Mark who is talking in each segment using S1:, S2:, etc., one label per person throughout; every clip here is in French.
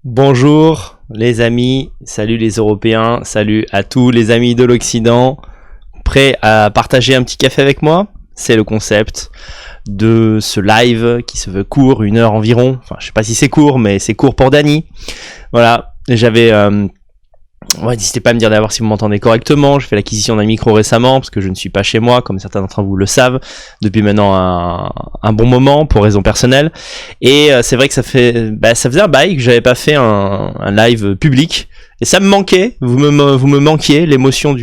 S1: Bonjour les amis, salut les Européens, salut à tous les amis de l'Occident. Prêts à partager un petit café avec moi? C'est le concept de ce live qui se veut court, 1 heure environ. Enfin, je sais pas si c'est court, mais c'est court pour Dany. Voilà, j'avais... n'hésitez pas à me dire d'avoir si vous m'entendez correctement. Je fais l'acquisition d'un micro récemment parce que je ne suis pas chez moi, comme certains d'entre vous le savent, depuis maintenant un bon moment pour raisons personnelles. Et c'est vrai que ça faisait un bail que j'avais pas fait un live public. Et ça me manquait. Vous me manquiez. L'émotion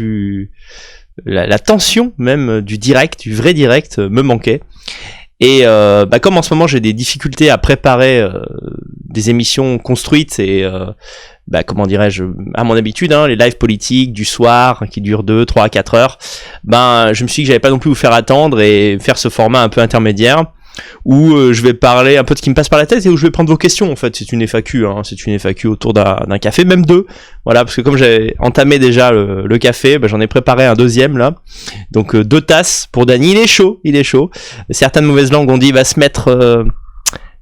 S1: la tension même du direct, du vrai direct, me manquait. Et comme en ce moment j'ai des difficultés à préparer des émissions construites et comment dirais-je, à mon habitude, les lives politiques du soir qui durent 2, 3, 4 heures, je me suis dit que j'allais pas non plus vous faire attendre et faire ce format un peu intermédiaire où je vais parler un peu de ce qui me passe par la tête et où je vais prendre vos questions. En fait, c'est une FAQ, c'est une FAQ autour d'un café, même 2. Voilà, parce que comme j'avais entamé déjà le café, j'en ai préparé un 2e là. Donc 2 tasses pour Dany. Il est chaud. Certaines mauvaises langues ont dit il va se mettre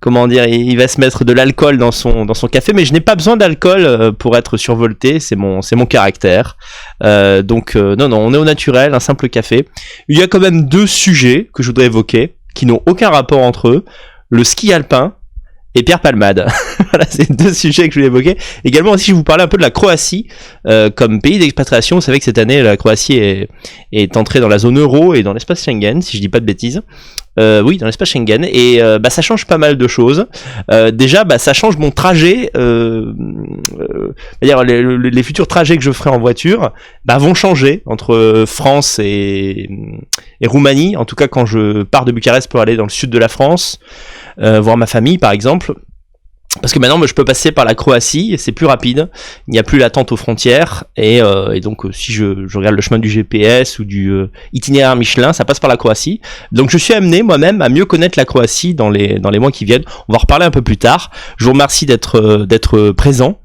S1: il va se mettre de l'alcool dans son café, mais je n'ai pas besoin d'alcool pour être survolté, c'est mon caractère. Non, on est au naturel, un simple café. Il y a quand même 2 sujets que je voudrais évoquer, qui n'ont aucun rapport entre eux, le ski alpin et Pierre Palmade. Voilà, c'est 2 sujets que je voulais évoquer. Également aussi, je vais vous parler un peu de la Croatie comme pays d'expatriation. Vous savez que cette année, la Croatie est entrée dans la zone euro et dans l'espace Schengen, si je dis pas de bêtises. Oui, dans l'espace Schengen. Et ça change pas mal de choses. Déjà, ça change mon trajet. C'est-à-dire les futurs trajets que je ferai en voiture vont changer entre France et Roumanie. En tout cas, quand je pars de Bucarest pour aller dans le sud de la France, voir ma famille par exemple, parce que maintenant je peux passer par la Croatie, c'est plus rapide, il n'y a plus l'attente aux frontières et donc si je regarde le chemin du GPS ou du itinéraire Michelin, ça passe par la Croatie. Donc je suis amené moi-même à mieux connaître la Croatie dans les mois qui viennent. On va en reparler un peu plus tard. Je vous remercie d'être présent.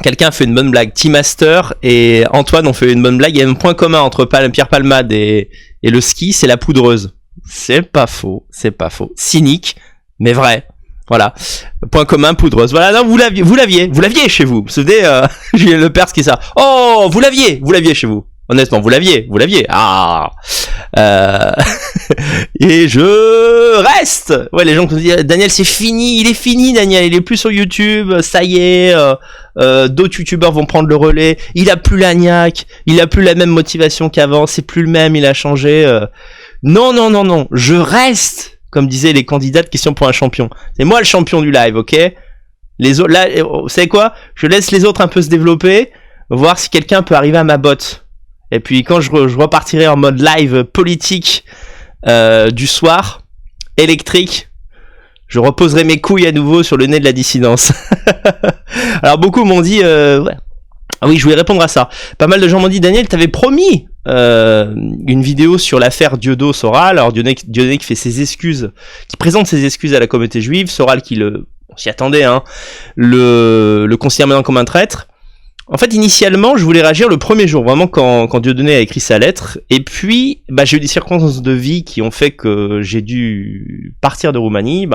S1: Quelqu'un a fait une bonne blague. T-Master et Antoine ont fait une bonne blague. Il y a un point commun entre Pierre Palmade et le ski, c'est la poudreuse. C'est pas faux. Cynique, mais vrai. Voilà. Point commun, poudreuse. Voilà, non, vous l'aviez chez vous. Vous vous souvenez, Julien Lepers qui est ça. Oh, vous l'aviez chez vous. Honnêtement, vous l'aviez. Ah. Et je reste. Ouais, les gens qui me disent, Daniel, c'est fini. Il est fini, Daniel. Il est plus sur YouTube. Ça y est. D'autres youtubeurs vont prendre le relais. Il a plus la niaque. Il a plus la même motivation qu'avant. C'est plus le même. Il a changé. Non. Je reste, comme disaient les candidats de questions pour un champion. C'est moi le champion du live, ok? Les autres, là, vous savez quoi? Je laisse les autres un peu se développer, voir si quelqu'un peut arriver à ma botte. Et puis quand je repartirai en mode live politique du soir, électrique, je reposerai mes couilles à nouveau sur le nez de la dissidence. Alors beaucoup m'ont dit... Ah oui, je voulais répondre à ça. Pas mal de gens m'ont dit, Daniel, t'avais promis une vidéo sur l'affaire Dieudo Soral. Alors Dieudonné qui fait ses excuses, qui présente ses excuses à la communauté juive, Soral qui on s'y attendait, le considère maintenant comme un traître. En fait, initialement, je voulais réagir le premier jour, vraiment quand Dieudonné a écrit sa lettre. Et puis, j'ai eu des circonstances de vie qui ont fait que j'ai dû partir de Roumanie.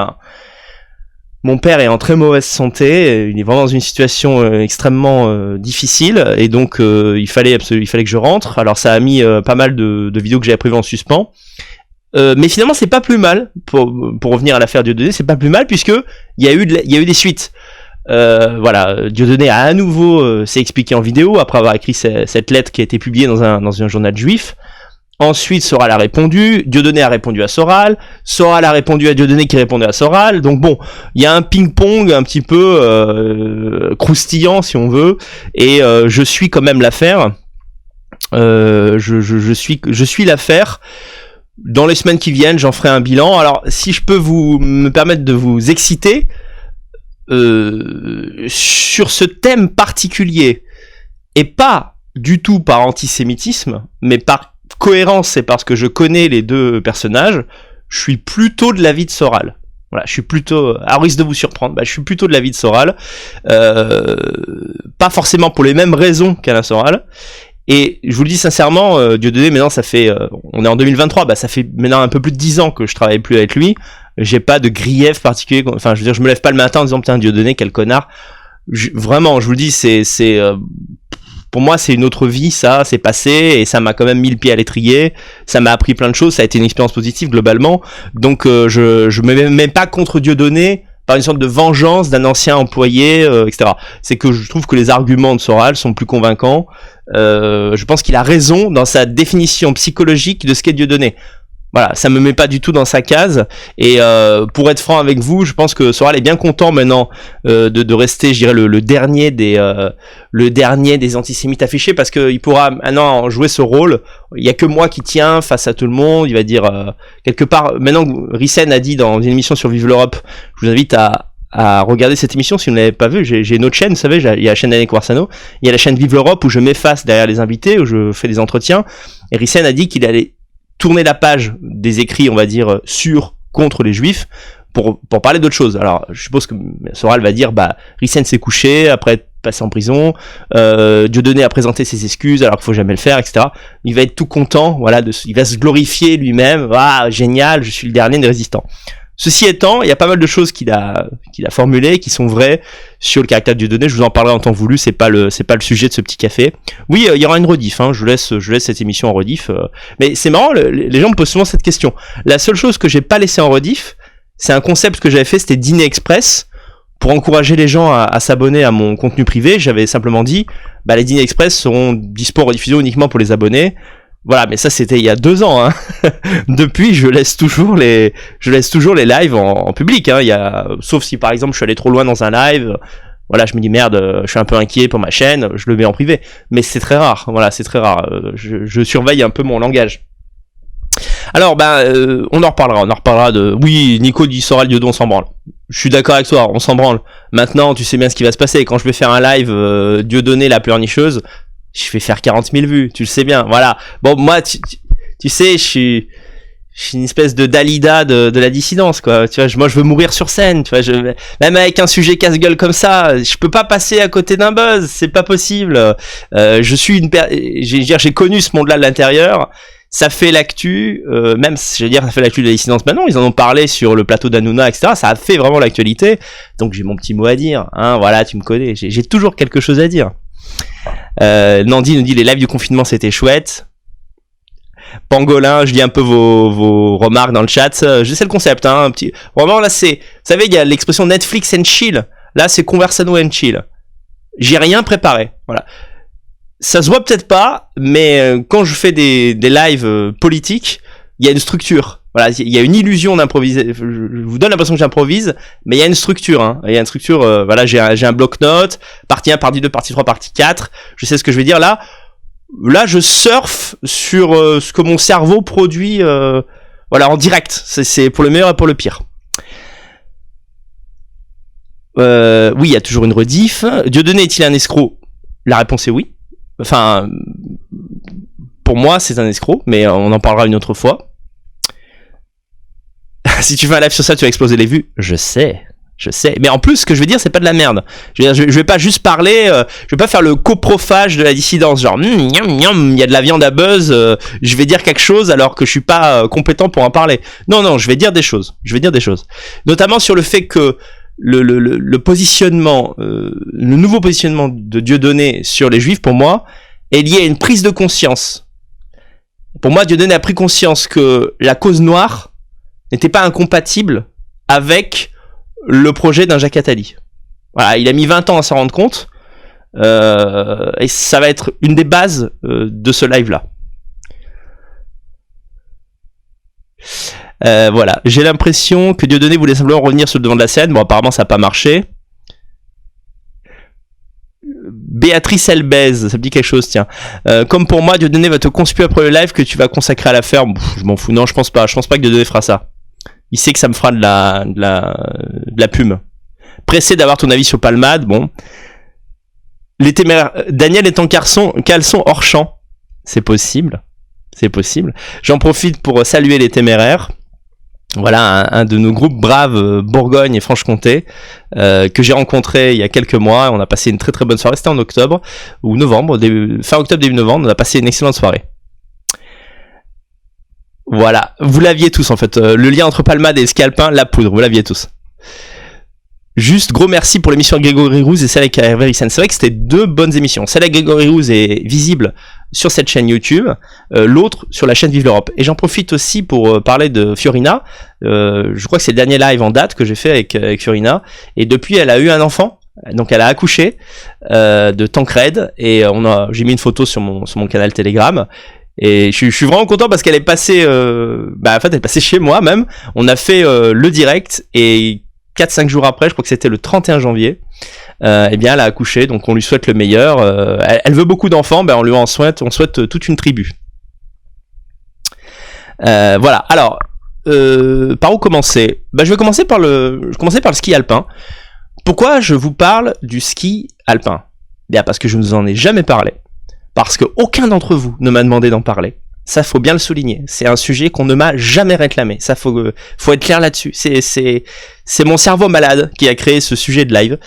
S1: Mon père est en très mauvaise santé, il est vraiment dans une situation extrêmement difficile, et donc il fallait que je rentre. Alors ça a mis pas mal de vidéos que j'avais prévues en suspens, mais finalement c'est pas plus mal pour revenir à l'affaire Dieudonné, c'est pas plus mal puisque il y a eu des suites. Voilà, Dieudonné a à nouveau s'est expliqué en vidéo après avoir écrit cette lettre qui a été publiée dans un journal juif. Ensuite, Soral a répondu, Dieudonné a répondu à Soral a répondu à Dieudonné qui répondait à Soral. Donc bon, il y a un ping-pong un petit peu croustillant si on veut, et je suis quand même l'affaire. Je suis l'affaire. Dans les semaines qui viennent, j'en ferai un bilan. Alors, si je peux me permettre de vous exciter sur ce thème particulier, et pas du tout par antisémitisme, mais par cohérence, c'est parce que je connais les 2 personnages, je suis plutôt de l'avis de Soral. Voilà, je suis plutôt, à risque de vous surprendre, je suis plutôt de l'avis de Soral, pas forcément pour les mêmes raisons qu'Alain Soral, Et je vous le dis sincèrement, Dieudonné, maintenant ça fait, on est en 2023, bah ça fait maintenant un peu plus de 10 ans que je travaille plus avec lui. J'ai pas de grief particulier. Enfin, je veux dire, je me lève pas le matin en disant putain Dieudonné, quel connard. Vraiment, je vous le dis, pour moi, c'est une autre vie, ça, c'est passé, et ça m'a quand même mis le pied à l'étrier, ça m'a appris plein de choses, ça a été une expérience positive globalement, donc je me mets même pas contre Dieudonné par une sorte de vengeance d'un ancien employé, etc. C'est que je trouve que les arguments de Soral sont plus convaincants, je pense qu'il a raison dans sa définition psychologique de ce qu'est Dieudonné. Voilà, ça me met pas du tout dans sa case. Et pour être franc avec vous, je pense que Soral est bien content maintenant de rester, je dirais, le dernier des antisémites affichés, parce que il pourra maintenant jouer ce rôle. Il y a que moi qui tiens face à tout le monde. Il va dire quelque part. Maintenant, Rissen a dit dans une émission sur Vive l'Europe. Je vous invite à regarder cette émission si vous ne l'avez pas vue. J'ai une autre chaîne, vous savez, il y a la chaîne d'Anne Quarsano, il y a la chaîne Vive l'Europe où je m'efface derrière les invités, où je fais des entretiens. Et Rissen a dit qu'il allait tourner la page des écrits, on va dire, contre les juifs, pour parler d'autre chose. Alors, je suppose que Soral va dire, bah, Rissen s'est couché, après être passé en prison, Dieudonné a présenté ses excuses, alors qu'il faut jamais le faire, etc. Il va être tout content, voilà, il va se glorifier lui-même, ah, génial, je suis le dernier des résistants. Ceci étant, il y a pas mal de choses qu'il a formulées, qui sont vraies sur le caractère de Dieudonné. Je vous en parlerai en temps voulu. C'est pas le sujet de ce petit café. Oui, il y aura une rediff. Hein, je laisse cette émission en rediff. Mais c'est marrant. Les gens me posent souvent cette question. La seule chose que j'ai pas laissé en rediff, c'est un concept que j'avais fait. C'était Dîner Express pour encourager les gens à s'abonner à mon contenu privé. J'avais simplement dit, bah les Dîners Express seront dispo en rediffusion uniquement pour les abonnés. Voilà, mais ça c'était il y a 2 ans. Hein. Depuis, je laisse toujours les lives en public. Hein. Sauf si par exemple je suis allé trop loin dans un live. Voilà, je me dis merde, je suis un peu inquiet pour ma chaîne, je le mets en privé. Mais c'est très rare. Voilà, c'est très rare. Je surveille un peu mon langage. Alors, on en reparlera de. Oui, Nico dit Soral Dieudonné, on s'en branle. Je suis d'accord avec toi, on s'en branle. Maintenant, tu sais bien ce qui va se passer. Quand je vais faire un live Dieudonné la pleurnicheuse, je vais faire 40 000 vues, tu le sais bien, voilà. Bon, moi, tu sais, je suis une espèce de Dalida de la dissidence, quoi. Tu vois, moi, je veux mourir sur scène, tu vois. Même avec un sujet casse-gueule comme ça, je peux pas passer à côté d'un buzz, c'est pas possible. Je suis j'ai connu ce monde-là de l'intérieur. Ça fait l'actu, même, je veux dire, ça fait l'actu de la dissidence. Maintenant, ils en ont parlé sur le plateau d'Hanouna, etc. Ça a fait vraiment l'actualité. Donc, j'ai mon petit mot à dire, hein. Voilà, tu me connais. J'ai toujours quelque chose à dire. Nandi nous dit les lives du confinement c'était chouette. Pangolin, je lis un peu vos remarques dans le chat. Je sais le concept, hein, un petit. Vraiment là c'est, vous savez il y a l'expression Netflix and chill. Là c'est Conversano and chill. J'ai rien préparé, voilà. Ça se voit peut-être pas, mais quand je fais des lives politiques, il y a une structure. Voilà, il y a une illusion d'improviser. Je vous donne l'impression que j'improvise, mais il y a une structure. Hein. Il y a une structure. Voilà, j'ai un bloc-notes, partie 1, partie 2, partie 3, partie 4. Je sais ce que je vais dire là. Là, je surfe sur ce que mon cerveau produit. Voilà, en direct. C'est pour le meilleur et pour le pire. Oui, il y a toujours une rediff. Dieudonné est-il un escroc ? La réponse est oui. Enfin, pour moi, c'est un escroc, mais on en parlera une autre fois. Si tu fais un live sur ça, tu vas exploser les vues. Je sais. Mais en plus, ce que je vais dire, c'est pas de la merde. Je veux dire, je vais pas juste parler, je vais pas faire le coprophage de la dissidence. Genre, il y a de la viande à buzz, je vais dire quelque chose alors que je suis pas compétent pour en parler. Non, je vais dire des choses. Notamment sur le fait que le positionnement, le nouveau positionnement de Dieudonné sur les juifs, pour moi, est lié à une prise de conscience. Pour moi, Dieudonné a pris conscience que la cause noire n'était pas incompatible avec le projet d'un Jacques Attali. Voilà, il a mis 20 ans à s'en rendre compte, et ça va être une des bases de ce live-là. Voilà, j'ai l'impression que Dieudonné voulait simplement revenir sur le devant de la scène. Bon, apparemment, ça n'a pas marché. Béatrice Elbez, ça me dit quelque chose, tiens. Comme pour moi, Dieudonné va te conspuer après le live que tu vas consacrer à l'affaire. Je m'en fous. Non, je pense pas que Dieudonné fera ça. Il sait que ça me fera de la pub. Pressé d'avoir ton avis sur Palmade, bon. Les téméraires. Daniel est en caleçon hors champ. C'est possible. J'en profite pour saluer les téméraires. Voilà, un de nos groupes braves Bourgogne et Franche-Comté que j'ai rencontré il y a quelques mois. On a passé une très très bonne soirée. C'était en octobre ou novembre, fin octobre, début novembre. On a passé une excellente soirée. Voilà, vous l'aviez tous en fait. Le lien entre Palmade et ski alpin, la poudre, vous l'aviez tous. Juste gros merci pour l'émission avec Grégory Rouz et celle avec Hervé Ryssen. C'est vrai que c'était deux bonnes émissions. Celle avec Grégory Rouz est visible sur cette chaîne YouTube, l'autre sur la chaîne Vive l'Europe. Et j'en profite aussi pour parler de Fiorina. Je crois que c'est le dernier live en date que j'ai fait avec Fiorina. Et depuis, elle a eu un enfant. Donc elle a accouché de Tancred. Et j'ai mis une photo sur mon canal Telegram. Et je suis vraiment content parce qu'elle est passée en fait elle est passée chez moi même. On a fait le direct et 4-5 jours après, je crois que c'était le 31 janvier, eh bien elle a accouché, donc on lui souhaite le meilleur. Elle veut beaucoup d'enfants, on lui on souhaite toute une tribu. Voilà, alors par où commencer? Je vais commencer par le ski alpin. Pourquoi je vous parle du ski alpin? Bien parce que je ne vous en ai jamais parlé. Parce que aucun d'entre vous ne m'a demandé d'en parler. Ça, faut bien le souligner. C'est un sujet qu'on ne m'a jamais réclamé. Ça, faut être clair là-dessus. C'est mon cerveau malade qui a créé ce sujet de live.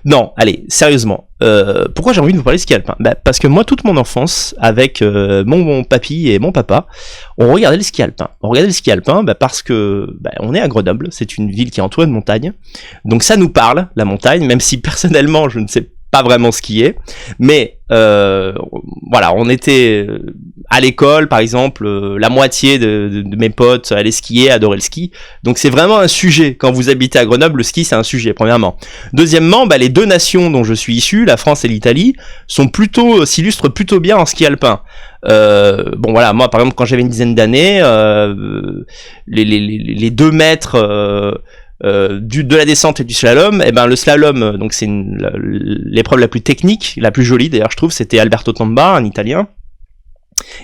S1: Non, allez, sérieusement. Pourquoi j'ai envie de vous parler de ski alpin? Parce que moi, toute mon enfance, avec mon papy et mon papa, on regardait le ski alpin. On regardait le ski alpin parce que on est à Grenoble. C'est une ville qui est entourée de montagnes. Donc ça nous parle, la montagne, même si personnellement, je ne sais pas vraiment skier. Mais voilà, on était à l'école, par exemple, la moitié de mes potes allaient skier, adoraient le ski. Donc c'est vraiment un sujet. Quand vous habitez à Grenoble, le ski c'est un sujet, premièrement. Deuxièmement, les deux nations dont je suis issu, la France et l'Italie, s'illustrent plutôt bien en ski alpin. Voilà, moi par exemple quand j'avais une dizaine d'années, les 2 mètres de la descente et du slalom, le slalom, donc c'est l'épreuve la plus technique, la plus jolie d'ailleurs je trouve, c'était Alberto Tomba, un italien.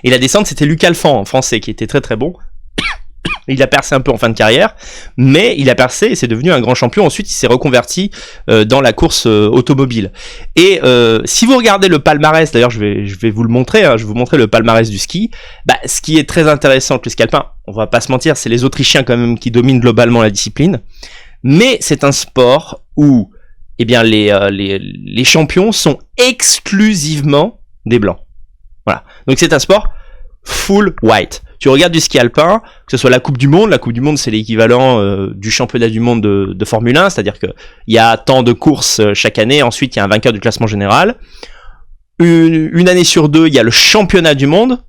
S1: Et la descente, c'était Luc Alphand, un français, qui était très très bon. Il a percé un peu en fin de carrière, mais il a percé et c'est devenu un grand champion. Ensuite, il s'est reconverti dans la course automobile. Et si vous regardez le palmarès, d'ailleurs, je vais vous le montrer, je vais vous montrer le palmarès du ski. Ce qui est très intéressant avec le ski alpin, on va pas se mentir, c'est les Autrichiens quand même qui dominent globalement la discipline. Mais c'est un sport où, les champions sont exclusivement des blancs. Voilà. Donc c'est un sport full white. Tu regardes du ski alpin, que ce soit la Coupe du Monde c'est l'équivalent du championnat du monde de Formule 1, c'est-à-dire que il y a tant de courses chaque année, ensuite il y a un vainqueur du classement général. Une année sur 2, il y a le championnat du monde,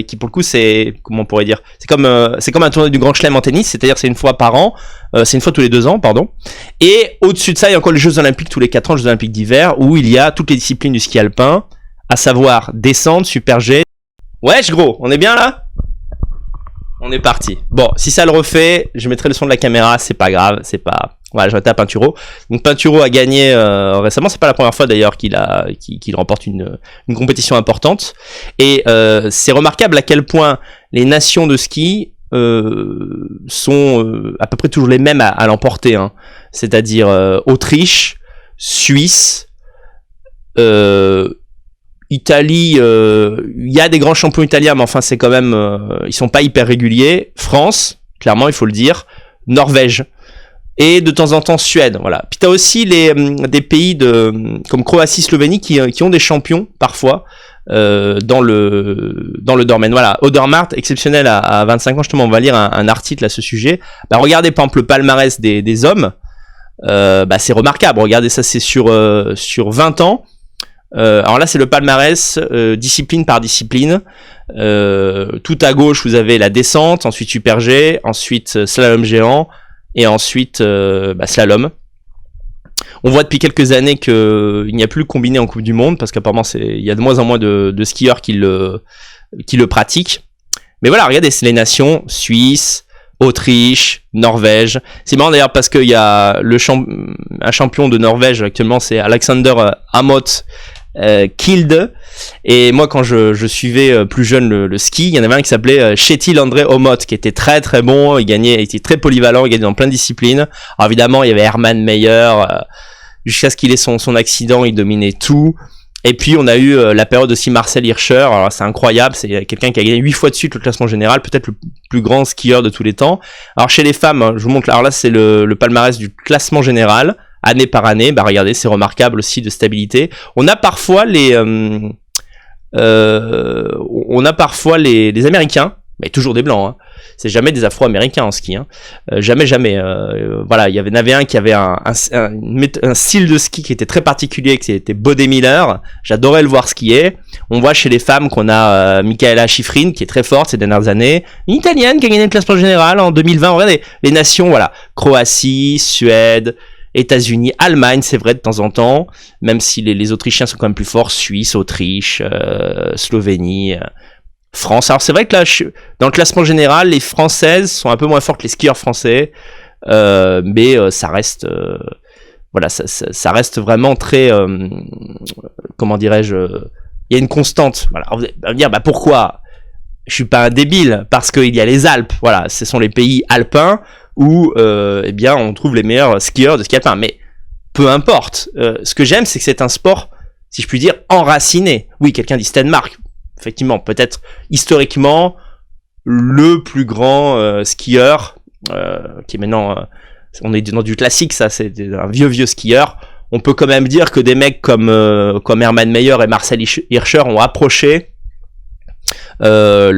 S1: qui pour le coup c'est, comment on pourrait dire, c'est comme un tournoi du Grand Chelem en tennis, c'est-à-dire c'est une fois par an, c'est une fois tous les 2 ans, pardon. Et au-dessus de ça, il y a encore les Jeux Olympiques tous les 4 ans, les Jeux Olympiques d'hiver, où il y a toutes les disciplines du ski alpin, à savoir descente, super G. Wesh gros, on est bien là? On est parti. Bon, si ça le refait, je mettrai le son de la caméra, c'est pas grave, c'est pas... Voilà, je reste à Pinturo. Donc Pinturo a gagné récemment, c'est pas la première fois d'ailleurs qu'il remporte une compétition importante. Et c'est remarquable à quel point les nations de ski sont à peu près toujours les mêmes à l'emporter. Hein. C'est-à-dire Autriche, Suisse, Italie, il y a des grands champions italiens, mais enfin c'est quand même, ils sont pas hyper réguliers. France, clairement il faut le dire. Norvège et de temps en temps Suède. Voilà. Puis t'as aussi des pays comme Croatie, Slovénie qui ont des champions parfois dans le domaine. Voilà. Odermatt, exceptionnel à 25 ans. Justement, on va lire un article à ce sujet. Regardez par exemple le palmarès des hommes. C'est remarquable. Regardez ça, c'est sur 20 ans. Alors là c'est le palmarès discipline par discipline. Tout à gauche vous avez la descente, ensuite super G, ensuite slalom géant et ensuite slalom. On voit depuis quelques années qu'il n'y a plus le combiné en Coupe du Monde parce qu'apparemment il y a de moins en moins de skieurs qui le pratiquent. Mais voilà, regardez, c'est les nations: Suisse, Autriche, Norvège. C'est marrant d'ailleurs parce qu'il y a un champion de Norvège actuellement, c'est Alexander Amott Kilde. Et moi quand je suivais plus jeune le ski, il y en avait un qui s'appelait Kjetil André Aamodt qui était très très bon, il était très polyvalent, il gagnait dans plein de disciplines. Alors évidemment il y avait Hermann Maier, jusqu'à ce qu'il ait son accident, il dominait tout. Et puis on a eu la période aussi Marcel Hirscher, alors c'est incroyable, c'est quelqu'un qui a gagné 8 fois de suite le classement général, peut-être le plus grand skieur de tous les temps. Alors chez les femmes, je vous montre, alors là c'est le palmarès du classement général, année par année, bah regardez, c'est remarquable aussi de stabilité. On a parfois les Américains, mais toujours des blancs, hein. C'est jamais des Afro-Américains en ski, hein. Jamais. Voilà, il y en avait un qui avait un style de ski qui était très particulier, qui était Bode Miller. J'adorais le voir skier. On voit chez les femmes qu'on a Michaela Schifrin, qui est très forte ces dernières années. Une Italienne qui a gagné le classement général en 2020. Regardez, les nations, voilà. Croatie, Suède, États-Unis, Allemagne, c'est vrai de temps en temps, même si les Autrichiens sont quand même plus forts. Suisse, Autriche, Slovénie... France. Alors c'est vrai que là, dans le classement général, les Françaises sont un peu moins fortes que les skieurs français, mais ça reste, voilà, ça reste vraiment très, comment dirais-je, il y a une constante. Voilà. Alors, vous allez me dire, bah pourquoi? Je suis pas un débile, parce qu'il y a les Alpes. Voilà, ce sont les pays alpins où, eh bien, on trouve les meilleurs skieurs de ski alpin. Mais peu importe. Ce que j'aime, c'est que c'est un sport, si je puis dire, enraciné. Oui, quelqu'un dit Stenmark. Effectivement, peut-être historiquement le plus grand skieur, qui est maintenant, on est dans du classique, ça, c'est un vieux skieur. On peut quand même dire que des mecs comme Hermann Maier et Marcel Hirscher ont approché voilà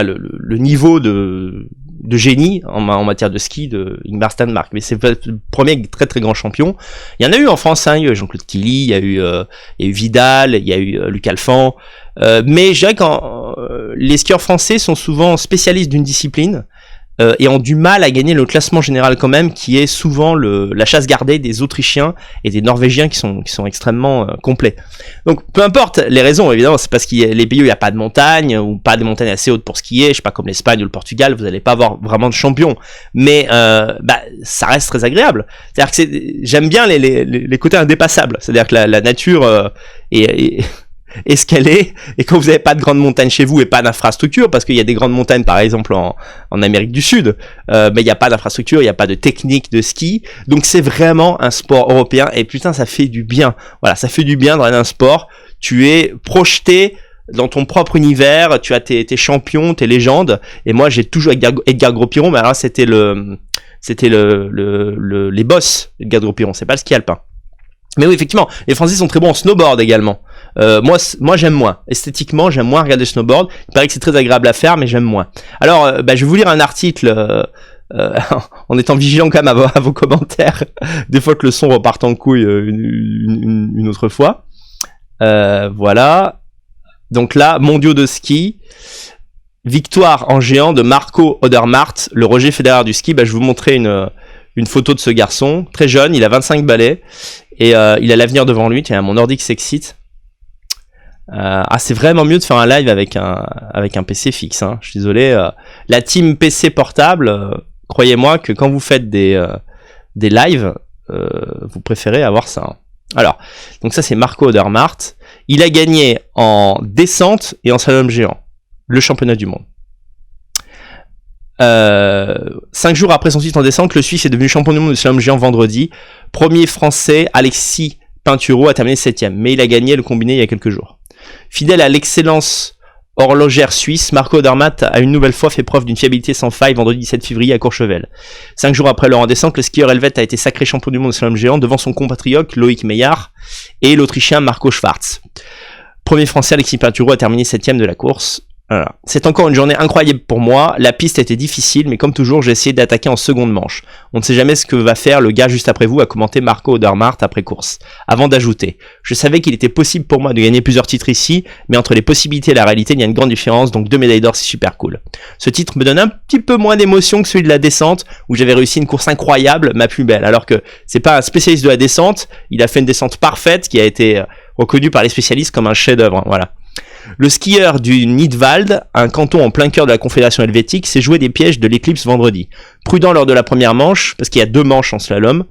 S1: le niveau de génie en matière de ski de Ingmar Stenmark. Mais c'est le premier très très grand champion. Il y en a eu en France, hein, il y a eu Jean-Claude Killy, il y a eu Vidal, il y a eu Luc Alphand. Mais je dirais que les skieurs français sont souvent spécialistes d'une discipline et ont du mal à gagner le classement général quand même, qui est souvent la chasse gardée des Autrichiens et des Norvégiens qui sont extrêmement complets. Donc peu importe les raisons, évidemment, c'est parce qu'il y a les pays où il n'y a pas de montagne, ou pas de montagnes assez hautes pour skier, je sais pas, comme l'Espagne ou le Portugal, vous n'allez pas avoir vraiment de champions, mais ça reste très agréable. C'est-à-dire que j'aime bien les côtés indépassables, c'est-à-dire que la nature est ce qu'elle est, et quand vous n'avez pas de grandes montagnes chez vous et pas d'infrastructure, parce qu'il y a des grandes montagnes par exemple en Amérique du Sud, mais il n'y a pas d'infrastructure, il n'y a pas de technique de ski, donc c'est vraiment un sport européen, et putain ça fait du bien. Voilà, ça fait du bien dans un sport, tu es projeté dans ton propre univers, tu as tes champions, tes légendes, et moi j'ai toujours Edgar Gros-Piron, mais alors c'était les boss Edgar Gros-Piron, c'est pas le ski alpin. Mais oui, effectivement, les Français sont très bons en snowboard également. Moi j'aime moins. Esthétiquement, j'aime moins regarder le snowboard. Il paraît que c'est très agréable à faire, mais j'aime moins. Alors, je vais vous lire un article en étant vigilant quand même à vos commentaires. Des fois que le son repart en couille une autre fois. Voilà. Donc là, mondiaux de ski. Victoire en géant de Marco Odermatt, le Roger Federer du ski. Je vais vous montrer une photo de ce garçon. Très jeune, il a 25 balais. Et il a l'avenir devant lui. Tiens, mon ordi qui s'excite. C'est vraiment mieux de faire un live avec un PC fixe, hein. Je suis désolé. La team PC portable, croyez-moi que quand vous faites des lives, vous préférez avoir ça, hein. Alors, donc ça c'est Marco Odermatt. Il a gagné en descente et en slalom géant le championnat du monde. 5 jours après son titre en descente, le Suisse est devenu champion du monde de slalom géant vendredi. Premier français, Alexis Pinturo, a terminé 7ème, mais il a gagné le combiné il y a quelques jours. Fidèle à l'excellence horlogère suisse, Marco Odermatt a une nouvelle fois fait preuve d'une fiabilité sans faille vendredi 17 février à Courchevel. 5 jours après leur en descente, le skieur helvète a été sacré champion du monde de slalom géant devant son compatriote Loïc Meillard et l'Autrichien Marco Schwarz. Premier français, Alexis Pinturo, a terminé 7ème de la course. Voilà. C'est encore une journée incroyable pour moi. La piste était difficile, mais comme toujours, j'ai essayé d'attaquer en seconde manche. On ne sait jamais ce que va faire le gars juste après vous, a commenté Marco Odermatt après course. Avant d'ajouter, je savais qu'il était possible pour moi de gagner plusieurs titres ici, mais entre les possibilités et la réalité, il y a une grande différence, donc 2 médailles d'or, c'est super cool. Ce titre me donne un petit peu moins d'émotion que celui de la descente, où j'avais réussi une course incroyable, ma plus belle. Alors que c'est pas un spécialiste de la descente, il a fait une descente parfaite qui a été reconnue par les spécialistes comme un chef-d'œuvre. Voilà. Le skieur du Nidwald, un canton en plein cœur de la Confédération helvétique, s'est joué des pièges de l'éclipse vendredi. Prudent lors de la première manche, parce qu'il y a 2 manches en slalom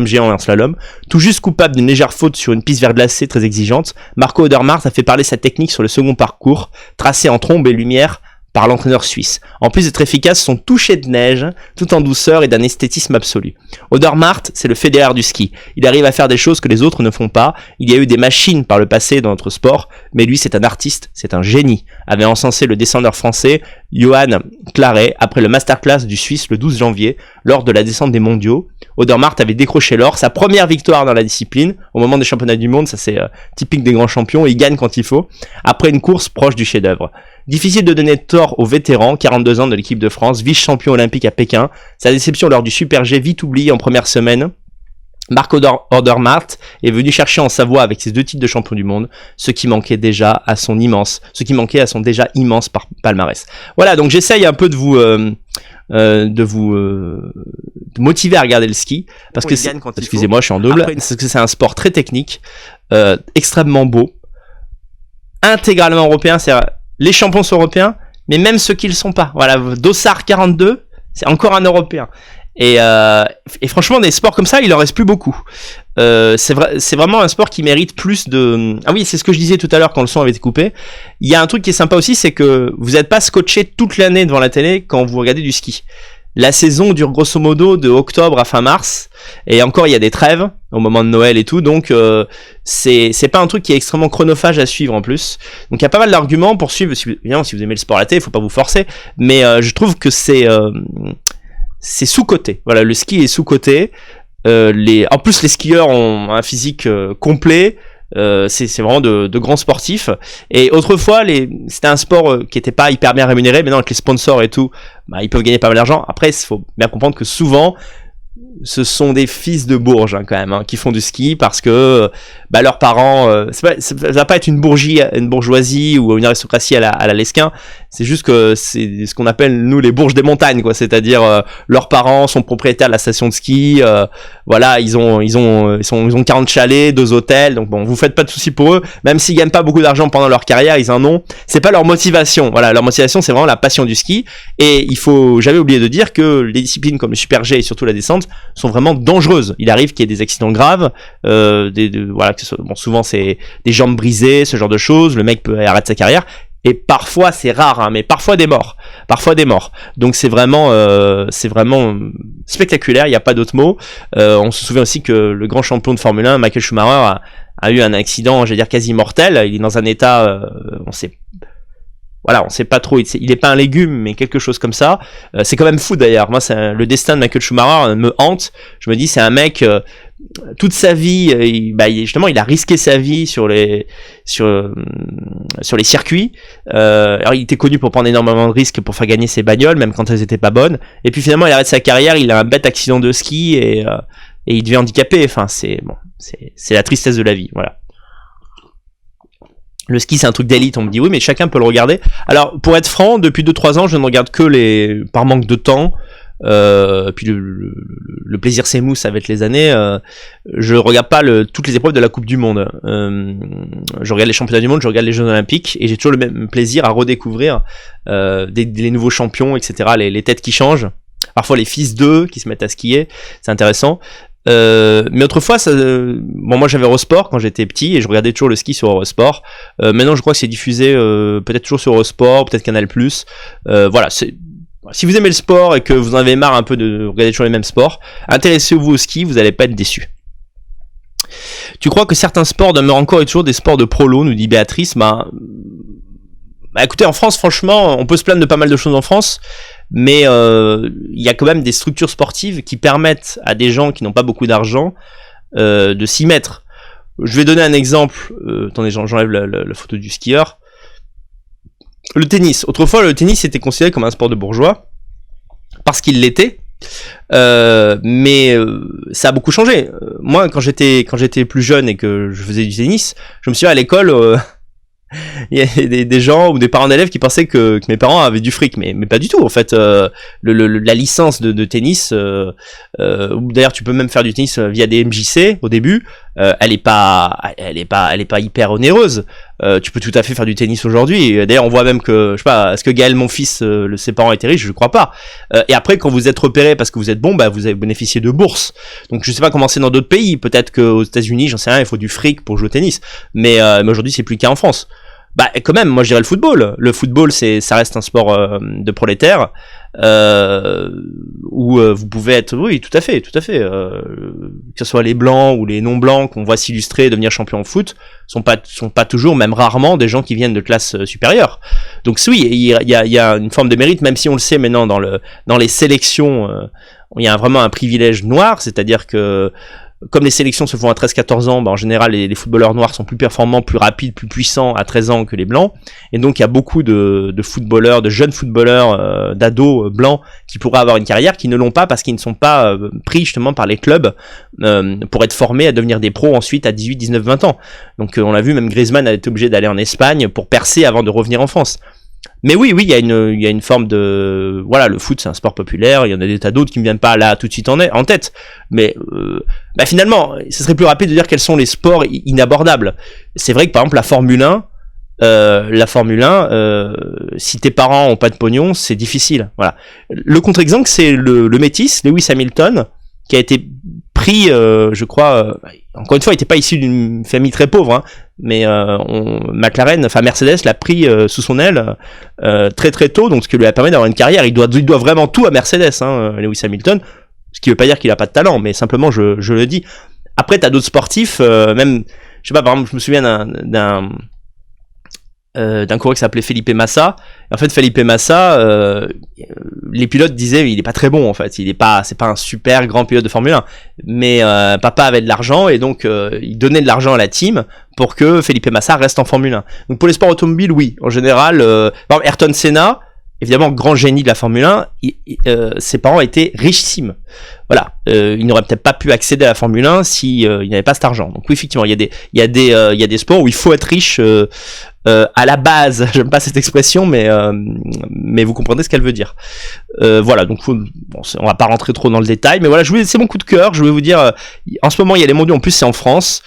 S1: géant et en slalom, tout juste coupable d'une légère faute sur une piste verglacée très exigeante, Marco Odermatt a fait parler sa technique sur le second parcours, tracé en trombe et lumière par l'entraîneur suisse. En plus d'être efficace, son toucher de neige, tout en douceur et d'un esthétisme absolu. Odermatt, c'est le Federer du ski. Il arrive à faire des choses que les autres ne font pas. Il y a eu des machines par le passé dans notre sport, mais lui c'est un artiste, c'est un génie. Avait encensé le descendeur français Johan Claret après le masterclass du Suisse le 12 janvier lors de la descente des mondiaux. Odermatt avait décroché l'or, sa première victoire dans la discipline au moment des championnats du monde, ça c'est typique des grands champions, il gagne quand il faut, après une course proche du chef-d'œuvre. Difficile de donner tort au vétéran, 42 ans de l'équipe de France, vice-champion olympique à Pékin. Sa déception lors du Super G vite oubliée en première semaine. Marc Odermatt est venu chercher en Savoie avec ses 2 titres de champion du monde, ce qui manquait à son déjà immense palmarès. Voilà, donc j'essaye un peu de vous motiver à regarder le ski, parce que excusez-moi, je suis en double, parce que c'est un sport très technique, extrêmement beau, intégralement européen, c'est-à-dire les champions sont européens, mais même ceux qui le sont pas. Voilà, Dossard 42, c'est encore un européen. Et franchement, des sports comme ça, il en reste plus beaucoup. C'est vraiment un sport qui mérite plus de... Ah oui, c'est ce que je disais tout à l'heure quand le son avait été coupé. Il y a un truc qui est sympa aussi, c'est que vous n'êtes pas scotché toute l'année devant la télé quand vous regardez du ski. La saison dure grosso modo de octobre à fin mars, et encore il y a des trêves au moment de Noël et tout, donc c'est pas un truc qui est extrêmement chronophage à suivre en plus. Donc il y a pas mal d'arguments pour suivre. Évidemment, si vous aimez le sport à la télé, faut pas vous forcer, mais je trouve que c'est sous-coté. Voilà, le ski est sous-coté. En plus, les skieurs ont un physique complet. C'est vraiment de grands sportifs. Et autrefois, c'était un sport qui était pas hyper bien rémunéré. Maintenant, avec les sponsors et tout, bah, ils peuvent gagner pas mal d'argent. Après, il faut bien comprendre que souvent, ce sont des fils de Bourges quand même, qui font du ski parce que bah, leurs parents, ça va pas être une bourgeoisie ou une aristocratie à la Lesquin. C'est juste que c'est ce qu'on appelle nous les Bourges des montagnes, quoi. C'est-à-dire leurs parents sont propriétaires de la station de ski. Voilà, ils ont 40 chalets, 2 hôtels. Donc bon, vous faites pas de soucis pour eux. Même s'ils gagnent pas beaucoup d'argent pendant leur carrière, ils en ont. C'est pas leur motivation. Voilà, leur motivation, c'est vraiment la passion du ski. Et j'avais oublié de dire que les disciplines comme le Super G et surtout la descente sont vraiment dangereuses. Il arrive qu'il y ait des accidents graves, voilà, souvent c'est des jambes brisées, ce genre de choses. Le mec peut arrêter sa carrière. Et parfois, c'est rare, mais parfois des morts. Donc c'est vraiment spectaculaire. Il n'y a pas d'autre mot. On se souvient aussi que le grand champion de Formule 1, Michael Schumacher, a eu un accident, j'allais dire quasi mortel. Il est dans un état, on sait pas trop. Il est pas un légume, mais quelque chose comme ça. C'est quand même fou d'ailleurs. Moi, le destin de Michael Schumacher me hante. Je me dis, c'est un mec. Toute sa vie, justement, il a risqué sa vie sur les circuits. Alors, il était connu pour prendre énormément de risques pour faire gagner ses bagnoles, même quand elles étaient pas bonnes. Et puis finalement, il arrête sa carrière. Il a un bête accident de ski et il devient handicapé. Enfin, c'est la tristesse de la vie. Voilà. Le ski, c'est un truc d'élite, on me dit oui, mais chacun peut le regarder. Alors, pour être franc, depuis 2-3 ans, je ne regarde que par manque de temps. Puis le plaisir s'émousse avec les années. Je regarde pas toutes les épreuves de la Coupe du Monde. Je regarde les championnats du monde, je regarde les Jeux Olympiques, et j'ai toujours le même plaisir à redécouvrir les nouveaux champions, etc. Les têtes qui changent. Parfois les fils d'eux qui se mettent à skier, c'est intéressant. Mais autrefois, moi j'avais Eurosport quand j'étais petit et je regardais toujours le ski sur Eurosport. Maintenant, je crois que c'est diffusé peut-être toujours sur Eurosport, peut-être Canal+. Voilà, si vous aimez le sport et que vous en avez marre un peu de regarder toujours les mêmes sports, intéressez-vous au ski, vous n'allez pas être déçus. Tu crois que certains sports demeurent encore et toujours des sports de prolo, nous dit Béatrice. Écoutez, en France, franchement, on peut se plaindre de pas mal de choses en France, mais il y a quand même des structures sportives qui permettent à des gens qui n'ont pas beaucoup d'argent de s'y mettre. Je vais donner un exemple. Attendez, j'enlève la photo du skieur. Le tennis. Autrefois, le tennis était considéré comme un sport de bourgeois, parce qu'il l'était. Mais ça a beaucoup changé. Moi, quand j'étais plus jeune et que je faisais du tennis, je me suis dit à l'école... il y a des gens ou des parents d'élèves qui pensaient que mes parents avaient du fric, mais pas du tout. En fait, la licence de tennis, d'ailleurs tu peux même faire du tennis via des MJC au début. Elle est pas hyper onéreuse. Tu peux tout à fait faire du tennis aujourd'hui. D'ailleurs, on voit même que, je sais pas, est-ce que Gaël, mon fils, ses parents étaient riches? Je crois pas. Et après, quand vous êtes repéré parce que vous êtes bon, vous avez bénéficié de bourses. Donc, je sais pas comment c'est dans d'autres pays. Peut-être qu'aux États-Unis, j'en sais rien, il faut du fric pour jouer au tennis. Mais aujourd'hui, c'est plus le cas en France. Bah quand même, moi je dirais le football. Le football, ça reste un sport de prolétaires où vous pouvez être, oui, tout à fait, que ce soit les blancs ou les non blancs qu'on voit s'illustrer et devenir champion de foot, sont pas toujours, même rarement, des gens qui viennent de classe supérieure. Donc oui, il y a une forme de mérite, même si on le sait maintenant dans les sélections, il y a vraiment un privilège noir, c'est-à-dire que comme les sélections se font à 13-14 ans, bah en général les footballeurs noirs sont plus performants, plus rapides, plus puissants à 13 ans que les blancs, et donc il y a beaucoup de footballeurs, de jeunes footballeurs, d'ados blancs qui pourraient avoir une carrière, qui ne l'ont pas parce qu'ils ne sont pas pris justement par les clubs pour être formés à devenir des pros ensuite à 18, 19, 20 ans. Donc on l'a vu, même Griezmann a été obligé d'aller en Espagne pour percer avant de revenir en France. Mais oui, il y a une forme de, voilà, le foot c'est un sport populaire, il y en a des tas d'autres qui me viennent pas là tout de suite en tête, mais bah finalement, ce serait plus rapide de dire quels sont les sports inabordables. C'est vrai que par exemple la Formule 1, si tes parents ont pas de pognon, c'est difficile. Voilà. Le contre-exemple, c'est le métis, Lewis Hamilton, qui a été pris, je crois, encore une fois, il n'était pas issu d'une famille très pauvre, hein, mais Mercedes l'a pris sous son aile très très tôt, donc ce qui lui a permis d'avoir une carrière. Il doit vraiment tout à Mercedes, Lewis Hamilton, ce qui veut pas dire qu'il a pas de talent, mais simplement je le dis. Après, t'as d'autres sportifs, même, je sais pas, par exemple, je me souviens d'un coureur qui s'appelait Felipe Massa. En fait, Felipe Massa, les pilotes disaient il est pas très bon en fait, c'est pas un super grand pilote de Formule 1, mais papa avait de l'argent et donc il donnait de l'argent à la team pour que Felipe Massa reste en Formule 1. Donc pour les sports automobiles, oui, en général, par exemple Ayrton Senna, évidemment grand génie de la Formule 1, ses parents étaient richissimes. Voilà, il n'aurait peut-être pas pu accéder à la Formule 1 si il n'avait pas cet argent. Donc oui, effectivement, il y a des sports où il faut être riche à la base. J'aime pas cette expression, mais vous comprenez ce qu'elle veut dire. Voilà, donc on va pas rentrer trop dans le détail, mais voilà, c'est mon coup de cœur. Je voulais vous dire, en ce moment il y a les mondiaux, en plus c'est en France.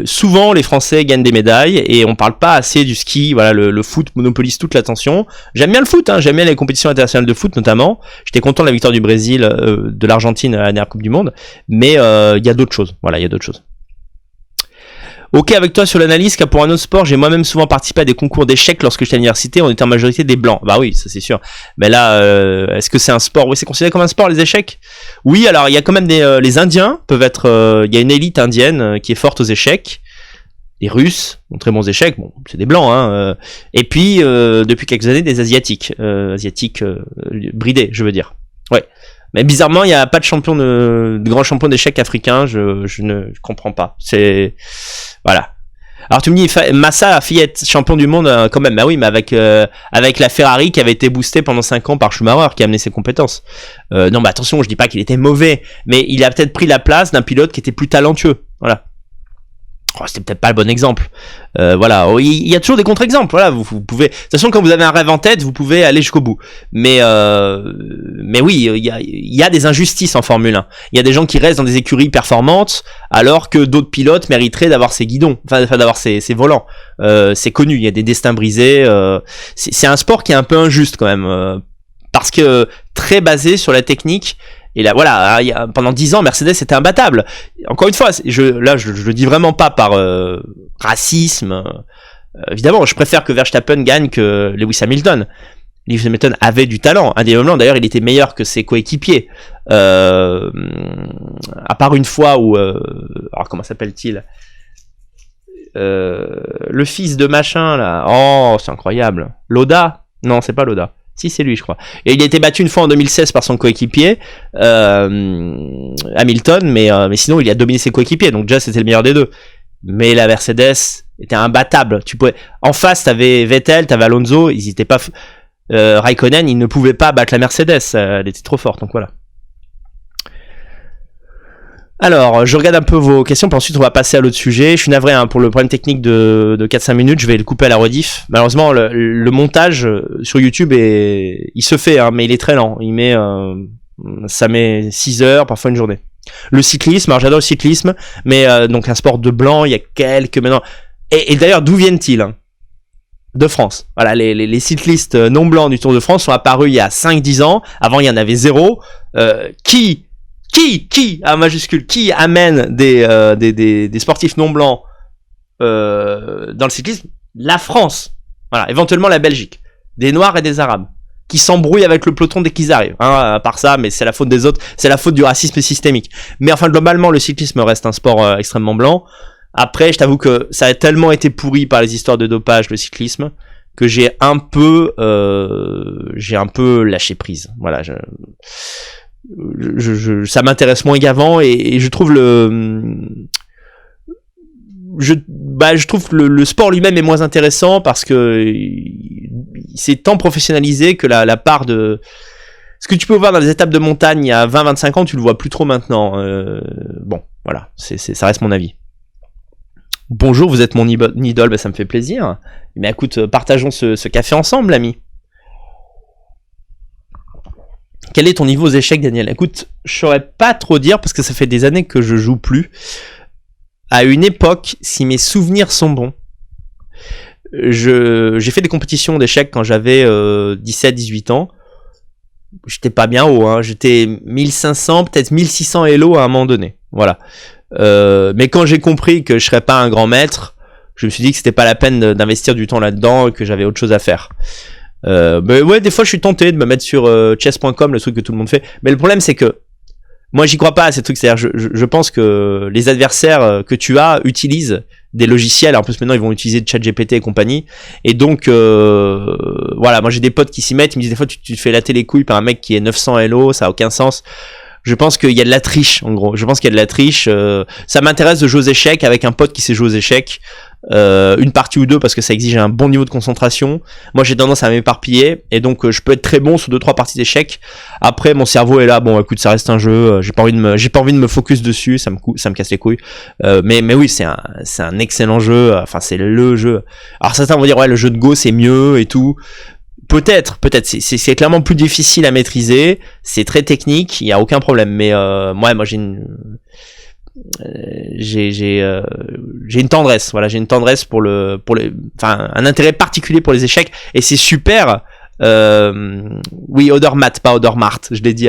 S1: Souvent les Français gagnent des médailles et on parle pas assez du ski. Voilà, le foot monopolise toute l'attention. J'aime bien le foot, j'aime bien les compétitions internationales de foot notamment. J'étais content de la victoire du Brésil, de l'Argentine à la dernière Coupe du Monde, mais il y a d'autres choses. Voilà, il y a d'autres choses. Ok avec toi sur l'analyse, car pour un autre sport, j'ai moi-même souvent participé à des concours d'échecs lorsque j'étais à l'université, on était en majorité des blancs. Bah oui, ça c'est sûr. Mais là, est-ce que c'est un sport? Oui, c'est considéré comme un sport, les échecs? Oui, alors il y a quand même les Indiens peuvent être, il y a une élite indienne qui est forte aux échecs. Les Russes ont très bons échecs, bon, c'est des blancs, et puis depuis quelques années des Asiatiques, bridés, je veux dire. Ouais. Mais bizarrement, il n'y a pas de grand champion d'échecs africain, je ne comprends pas. C'est, voilà. Alors tu me dis, Massa a failli être champion du monde quand même, bah oui, mais avec la Ferrari qui avait été boostée pendant 5 ans par Schumacher, qui a amené ses compétences. Non, mais attention, je dis pas qu'il était mauvais, mais il a peut-être pris la place d'un pilote qui était plus talentueux, voilà. Oh, c'était peut-être pas le bon exemple. Voilà, il y a toujours des contre-exemples. Voilà, vous pouvez. De toute façon, quand vous avez un rêve en tête, vous pouvez aller jusqu'au bout. Mais oui, il y a des injustices en Formule 1. Il y a des gens qui restent dans des écuries performantes, alors que d'autres pilotes mériteraient d'avoir ces guidons, enfin d'avoir ces volants. C'est connu. Il y a des destins brisés. C'est un sport qui est un peu injuste quand même, parce que très basé sur la technique. Et là, voilà, pendant 10 ans, Mercedes était imbattable. Encore une fois, je le dis vraiment pas par racisme. Évidemment, je préfère que Verstappen gagne que Lewis Hamilton. Lewis Hamilton avait du talent. Indéniablement, d'ailleurs, il était meilleur que ses coéquipiers. À part une fois où... alors, comment s'appelle-t-il le fils de machin, là. Oh, c'est incroyable. Loda? Non, c'est pas Loda. Si, c'est lui, je crois. Et il a été battu une fois en 2016 par son coéquipier, Hamilton, mais sinon, il a dominé ses coéquipiers. Donc déjà, c'était le meilleur des deux. Mais la Mercedes était imbattable. En face, t'avais Vettel, t'avais Alonso, ils étaient pas... Raikkonen, il ne pouvait pas battre la Mercedes. Elle était trop forte, donc voilà. Alors, je regarde un peu vos questions, puis ensuite on va passer à l'autre sujet. Je suis navré pour le problème technique de 4-5 minutes, je vais le couper à la rediff. Malheureusement, le montage sur YouTube, il se fait, mais il est très lent. Ça met 6 heures, parfois une journée. Le cyclisme, alors j'adore le cyclisme, mais donc un sport de blanc, il y a quelques maintenant. Et d'ailleurs, d'où viennent-ils de France. Voilà, les cyclistes non blancs du Tour de France sont apparus il y a 5-10 ans. Avant, il y en avait zéro. Qui à majuscule, qui amène des sportifs non blancs dans le cyclisme? la France, voilà, éventuellement la Belgique, des Noirs et des Arabes, qui s'embrouillent avec le peloton dès qu'ils arrivent, hein, à part ça, mais c'est la faute des autres, c'est la faute du racisme systémique. Mais enfin, globalement, le cyclisme reste un sport extrêmement blanc. Après, je t'avoue que ça a tellement été pourri par les histoires de dopage, le cyclisme, que j'ai un peu lâché prise. Voilà, ça m'intéresse moins qu'avant, et je trouve je trouve que le sport lui-même est moins intéressant parce que c'est tant professionnalisé que la part de ce que tu peux voir dans les étapes de montagne il y a 20-25 ans, tu le vois plus trop maintenant. Bon, voilà, ça reste mon avis. Bonjour, vous êtes mon idole, bah, ça me fait plaisir. Mais écoute, partageons ce café ensemble, l'ami. Quel est ton niveau aux échecs, Daniel? Écoute, je saurais pas trop dire parce que ça fait des années que je joue plus. À une époque, si mes souvenirs sont bons, j'ai fait des compétitions d'échecs quand j'avais 17-18 ans. J'étais pas bien haut, hein. J'étais 1500, peut-être 1600 Elo à un moment donné. Voilà. Mais quand j'ai compris que je serais pas un grand maître, je me suis dit que c'était pas la peine d'investir du temps là-dedans et que j'avais autre chose à faire. Mais ouais, des fois je suis tenté de me mettre sur chess.com, le truc que tout le monde fait. Mais le problème c'est que moi j'y crois pas à ces trucs, c'est-à-dire je pense que les adversaires que tu as utilisent des logiciels, en plus maintenant ils vont utiliser ChatGPT et compagnie, et donc voilà, moi j'ai des potes qui s'y mettent, ils me disent des fois tu te fais latter les couilles par un mec qui est 900 Elo, ça a aucun sens. Je pense qu'il y a de la triche, en gros. Je pense qu'il y a de la triche. Ça m'intéresse de jouer aux échecs avec un pote qui sait jouer aux échecs. Une partie ou deux parce que ça exige un bon niveau de concentration. Moi, j'ai tendance à m'éparpiller et donc je peux être très bon sur 2-3 parties d'échecs. Après, mon cerveau est là. Bon, écoute, ça reste un jeu. J'ai pas envie de me focus dessus. Ça me casse les couilles. Mais oui, c'est un excellent jeu. Enfin, c'est le jeu. Alors certains vont dire ouais, le jeu de Go c'est mieux et tout. Peut-être, c'est clairement plus difficile à maîtriser, c'est très technique, il y a aucun problème. Mais moi j'ai une tendresse, voilà, j'ai une tendresse pour enfin un intérêt particulier pour les échecs, et c'est super. Oui, Odermatt, pas Odermatt, je l'ai dit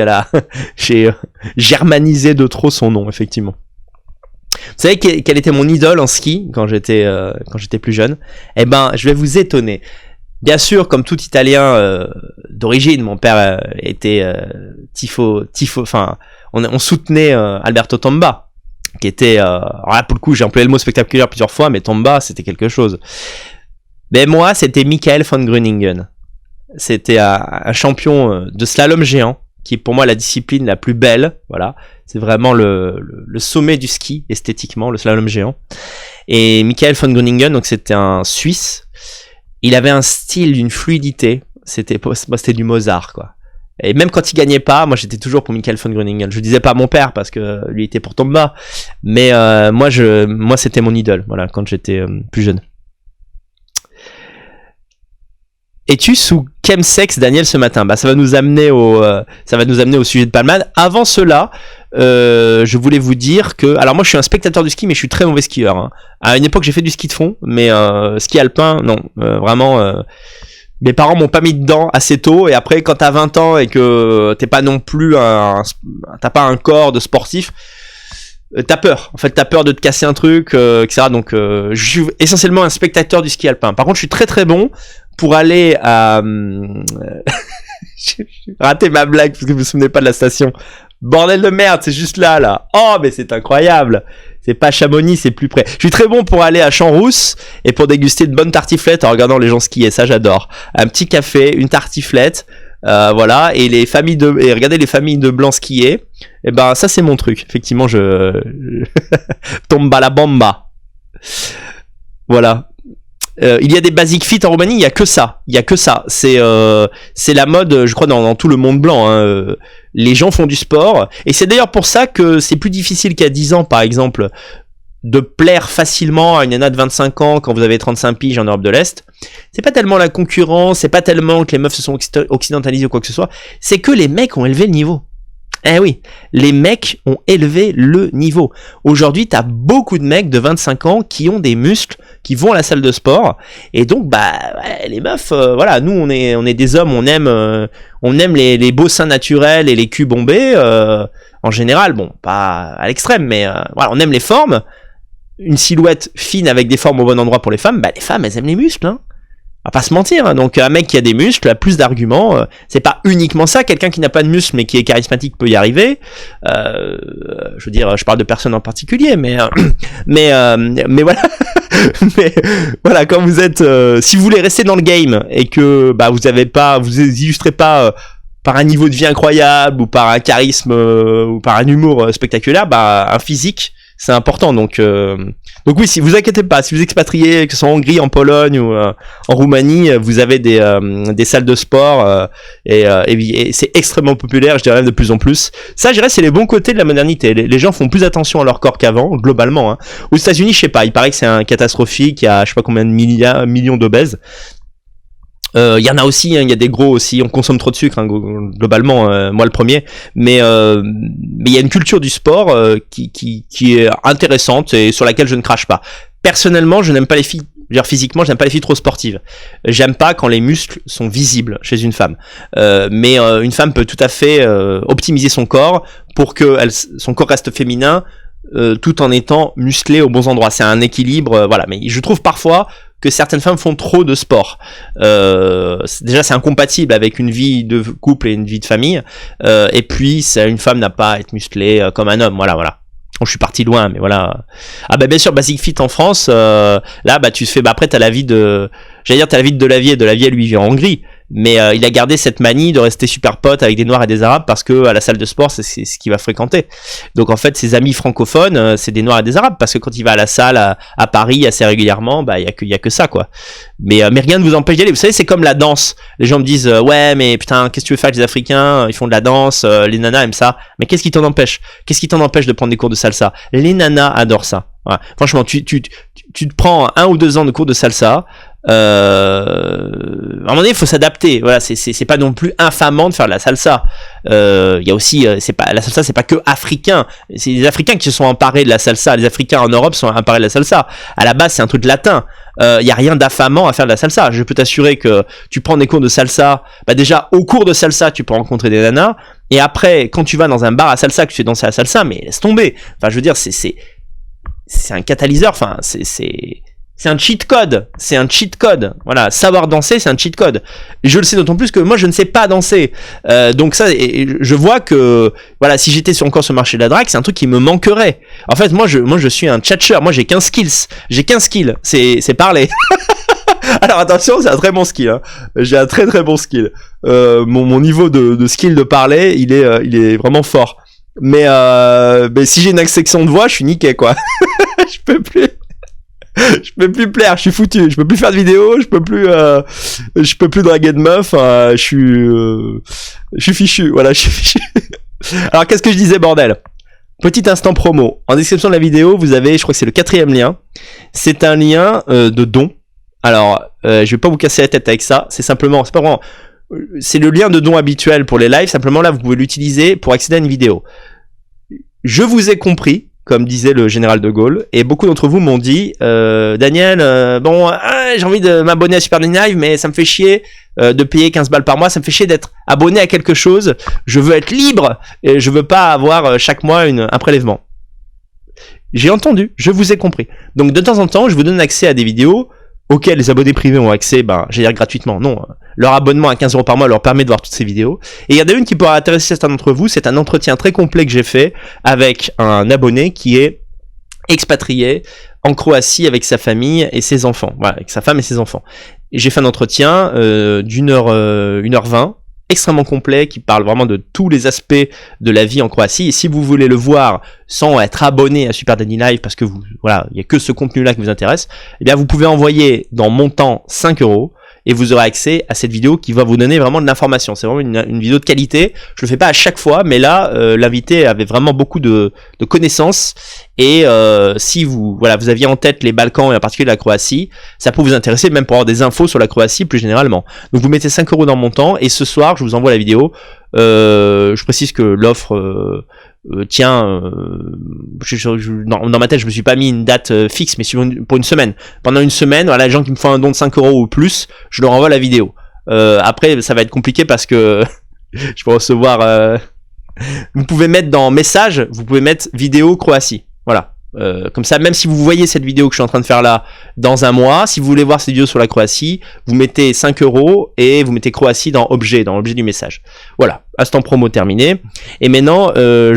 S1: j'ai germanisé de trop son nom, effectivement. Vous savez quelle était mon idole en ski quand j'étais plus jeune? Eh ben, je vais vous étonner. Bien sûr, comme tout Italien d'origine, mon père était tifo. Enfin, on soutenait Alberto Tomba, qui était. Alors là, pour le coup, j'ai employé le mot spectaculaire plusieurs fois, mais Tomba, c'était quelque chose. Mais moi, c'était Michael von Groningen. C'était un champion de slalom géant, qui est pour moi la discipline la plus belle. Voilà, c'est vraiment le sommet du ski esthétiquement, le slalom géant. Et Michael von Groningen, donc c'était un Suisse. Il avait un style, une fluidité, c'était du Mozart, quoi. Et même quand il gagnait pas, moi j'étais toujours pour Michael von Groningen. Je disais pas à mon père parce que lui était pour Tomba, mais moi c'était mon idole, voilà, quand j'étais plus jeune. Es-tu sous chemsex, Daniel, ce matin? Bah ça va nous amener au sujet de Palmade. Avant cela, je voulais vous dire que, alors moi je suis un spectateur du ski, mais je suis très mauvais skieur, hein. À une époque j'ai fait du ski de fond, mais ski alpin, non, vraiment. Mes parents m'ont pas mis dedans assez tôt, et après quand t'as 20 ans et que t'es pas non plus t'as pas un corps de sportif, t'as peur. En fait, t'as peur de te casser un truc, etc. Donc, je suis essentiellement un spectateur du ski alpin. Par contre, je suis très très bon pour aller à... J'ai raté ma blague parce que vous vous souvenez pas de la station. Bordel de merde, c'est juste là. Oh, mais c'est incroyable. C'est pas Chamonix, c'est plus près. Je suis très bon pour aller à Champs-Rousse et pour déguster de bonnes tartiflettes en regardant les gens skier. Ça, j'adore. Un petit café, une tartiflette, voilà, et regarder les familles de blancs skier. Et ben, ça, c'est mon truc. Effectivement, tomba la bomba. Voilà. Il y a des basic fit en Roumanie, il y a que ça. C'est la mode, je crois, dans tout le monde blanc, hein. Les gens font du sport, et c'est d'ailleurs pour ça que c'est plus difficile qu'à 10 ans, par exemple, de plaire facilement à une nana de 25 ans quand vous avez 35 piges en Europe de l'Est. C'est pas tellement la concurrence, c'est pas tellement que les meufs se sont occidentalisées ou quoi que ce soit, c'est que les mecs ont élevé le niveau. Eh oui, les mecs ont élevé le niveau. Aujourd'hui, t'as beaucoup de mecs de 25 ans qui ont des muscles, qui vont à la salle de sport, et donc ouais, les meufs, voilà, nous on est des hommes, on aime les beaux seins naturels et les culs bombés, en général, bon, pas à l'extrême, mais voilà, on aime les formes. une silhouette fine avec des formes au bon endroit pour les femmes, bah les femmes elles aiment les muscles, hein. On va pas se mentir, hein. Donc un mec qui a des muscles a plus d'arguments. C'est pas uniquement ça. Quelqu'un qui n'a pas de muscles mais qui est charismatique peut y arriver. Je veux dire, je parle de personne en particulier, mais voilà. Mais voilà, quand vous êtes, si vous voulez rester dans le game et que bah vous illustrez pas par un niveau de vie incroyable ou par un charisme ou par un humour spectaculaire, bah un physique c'est important. Donc oui, si vous inquiétez pas, si vous expatriez, que ce soit en Hongrie, en Pologne ou en Roumanie, vous avez des salles de sport et c'est extrêmement populaire, je dirais même de plus en plus. Ça, je dirais, c'est les bons côtés de la modernité. Les gens font plus attention à leur corps qu'avant, globalement. Hein. Aux États-Unis, je sais pas, il paraît que c'est un catastrophique, il y a je sais pas combien de millions d'obèses. Il y en a aussi, hein, il y a des gros aussi, on consomme trop de sucre, hein, globalement, moi le premier, mais il y a une culture du sport qui est intéressante et sur laquelle je ne crache pas. Personnellement, je n'aime pas les filles, physiquement, je n'aime pas les filles trop sportives. J'aime pas quand les muscles sont visibles chez une femme. Mais une femme peut tout à fait optimiser son corps pour que son corps reste féminin tout en étant musclé aux bons endroits. C'est un équilibre, voilà. Mais je trouve parfois que certaines femmes font trop de sport. Déjà, c'est incompatible avec une vie de couple et une vie de famille. Et puis, une femme n'a pas à être musclée comme un homme. Voilà. Bon, je suis parti loin, mais voilà. Ah bah bien sûr, Basic Fit en France. Là, bah tu te fais. Bah après, t'as la vie de. J'allais dire, t'as la vie de Delavier. Delavier, lui, vit en Hongrie. Mais il a gardé cette manie de rester super pote avec des Noirs et des Arabes parce que à la salle de sport, c'est ce qu'il va fréquenter. Donc en fait, ses amis francophones, c'est des Noirs et des Arabes parce que quand il va à la salle à Paris assez régulièrement, bah il y a que ça quoi. Mais rien ne vous empêche d'y aller. Vous savez, c'est comme la danse. Les gens me disent ouais, mais putain, qu'est-ce que tu veux faire avec les Africains? Ils font de la danse, les nanas aiment ça. Mais qu'est-ce qui t'en empêche? Qu'est-ce qui t'en empêche de prendre des cours de salsa? Les nanas adorent ça. Ouais. Franchement, tu te prends 1 ou 2 ans de cours de salsa. À un moment donné, il faut s'adapter. Voilà, c'est pas non plus infamant de faire de la salsa. Il y a aussi, la salsa, c'est pas que africain. C'est les Africains qui se sont emparés de la salsa. Les Africains en Europe sont emparés de la salsa. À la base, c'est un truc latin. Il y a rien d'affamant à faire de la salsa. Je peux t'assurer que tu prends des cours de salsa. Bah déjà, au cours de salsa, tu peux rencontrer des nanas. Et après, quand tu vas dans un bar à salsa, que tu fais danser à la salsa, mais laisse tomber. Enfin, je veux dire, c'est un catalyseur. Enfin, c'est un cheat code, Voilà, savoir danser, c'est un cheat code. Et je le sais d'autant plus que moi, je ne sais pas danser. Donc ça, je vois que, voilà, si j'étais encore sur le marché de la drague, c'est un truc qui me manquerait. En fait, moi, je suis un tchatcheur. Moi, j'ai 15 skills. C'est parler. Alors attention, c'est un très bon skill. Hein. J'ai un très très bon skill. Mon niveau de skill de parler, il est vraiment fort. Mais si j'ai une section de voix, je suis niqué, quoi. Je peux plus plaire, je suis foutu, je peux plus faire de vidéos, je peux plus draguer de meufs, je suis fichu, voilà, je suis fichu. Alors qu'est-ce que je disais, bordel? Petit instant promo. En description de la vidéo, vous avez, je crois que c'est le 4e lien. C'est un lien de don. Alors, je vais pas vous casser la tête avec ça, c'est pas vraiment, c'est le lien de don habituel pour les lives, simplement là vous pouvez l'utiliser pour accéder à une vidéo. Je vous ai compris, comme disait le général de Gaulle, et beaucoup d'entre vous m'ont dit Daniel, j'ai envie de m'abonner à Super Live, mais ça me fait chier de payer 15 balles par mois, ça me fait chier d'être abonné à quelque chose, je veux être libre, et je veux pas avoir chaque mois un prélèvement. J'ai entendu, je vous ai compris. Donc de temps en temps, je vous donne accès à des vidéos auxquels les abonnés privés ont accès, j'allais dire gratuitement, non. Leur abonnement à 15 € par mois leur permet de voir toutes ces vidéos. Et il y en a une qui pourra intéresser certains d'entre vous, c'est un entretien très complet que j'ai fait avec un abonné qui est expatrié en Croatie avec sa famille et ses enfants. Voilà, avec sa femme et ses enfants. Et j'ai fait un entretien d'une heure, 1h20, extrêmement complet, qui parle vraiment de tous les aspects de la vie en Croatie. Et si vous voulez le voir sans être abonné à Super Danny Live, parce que il y a que ce contenu-là qui vous intéresse, eh bien, vous pouvez envoyer dans montant 5 € et vous aurez accès à cette vidéo qui va vous donner vraiment de l'information. C'est vraiment une vidéo de qualité. Je le fais pas à chaque fois, mais là, l'invité avait vraiment beaucoup de connaissances. Et si vous aviez en tête les Balkans et en particulier la Croatie, ça peut vous intéresser, même pour avoir des infos sur la Croatie plus généralement. Donc vous mettez 5 € dans mon temps, et ce soir, je vous envoie la vidéo. Je précise que l'offre dans ma tête, je me suis pas mis une date fixe, mais pour une semaine. Pendant une semaine, voilà, les gens qui me font un don de 5 € ou plus, je leur envoie la vidéo. Après, ça va être compliqué parce que je peux recevoir... Vous pouvez mettre dans message, vous pouvez mettre vidéo Croatie. Voilà. Comme ça, même si vous voyez cette vidéo que je suis en train de faire là dans un mois, si vous voulez voir cette vidéo sur la Croatie, vous mettez 5 € et vous mettez Croatie dans l'objet du message. Voilà, instant promo terminé. Et maintenant, je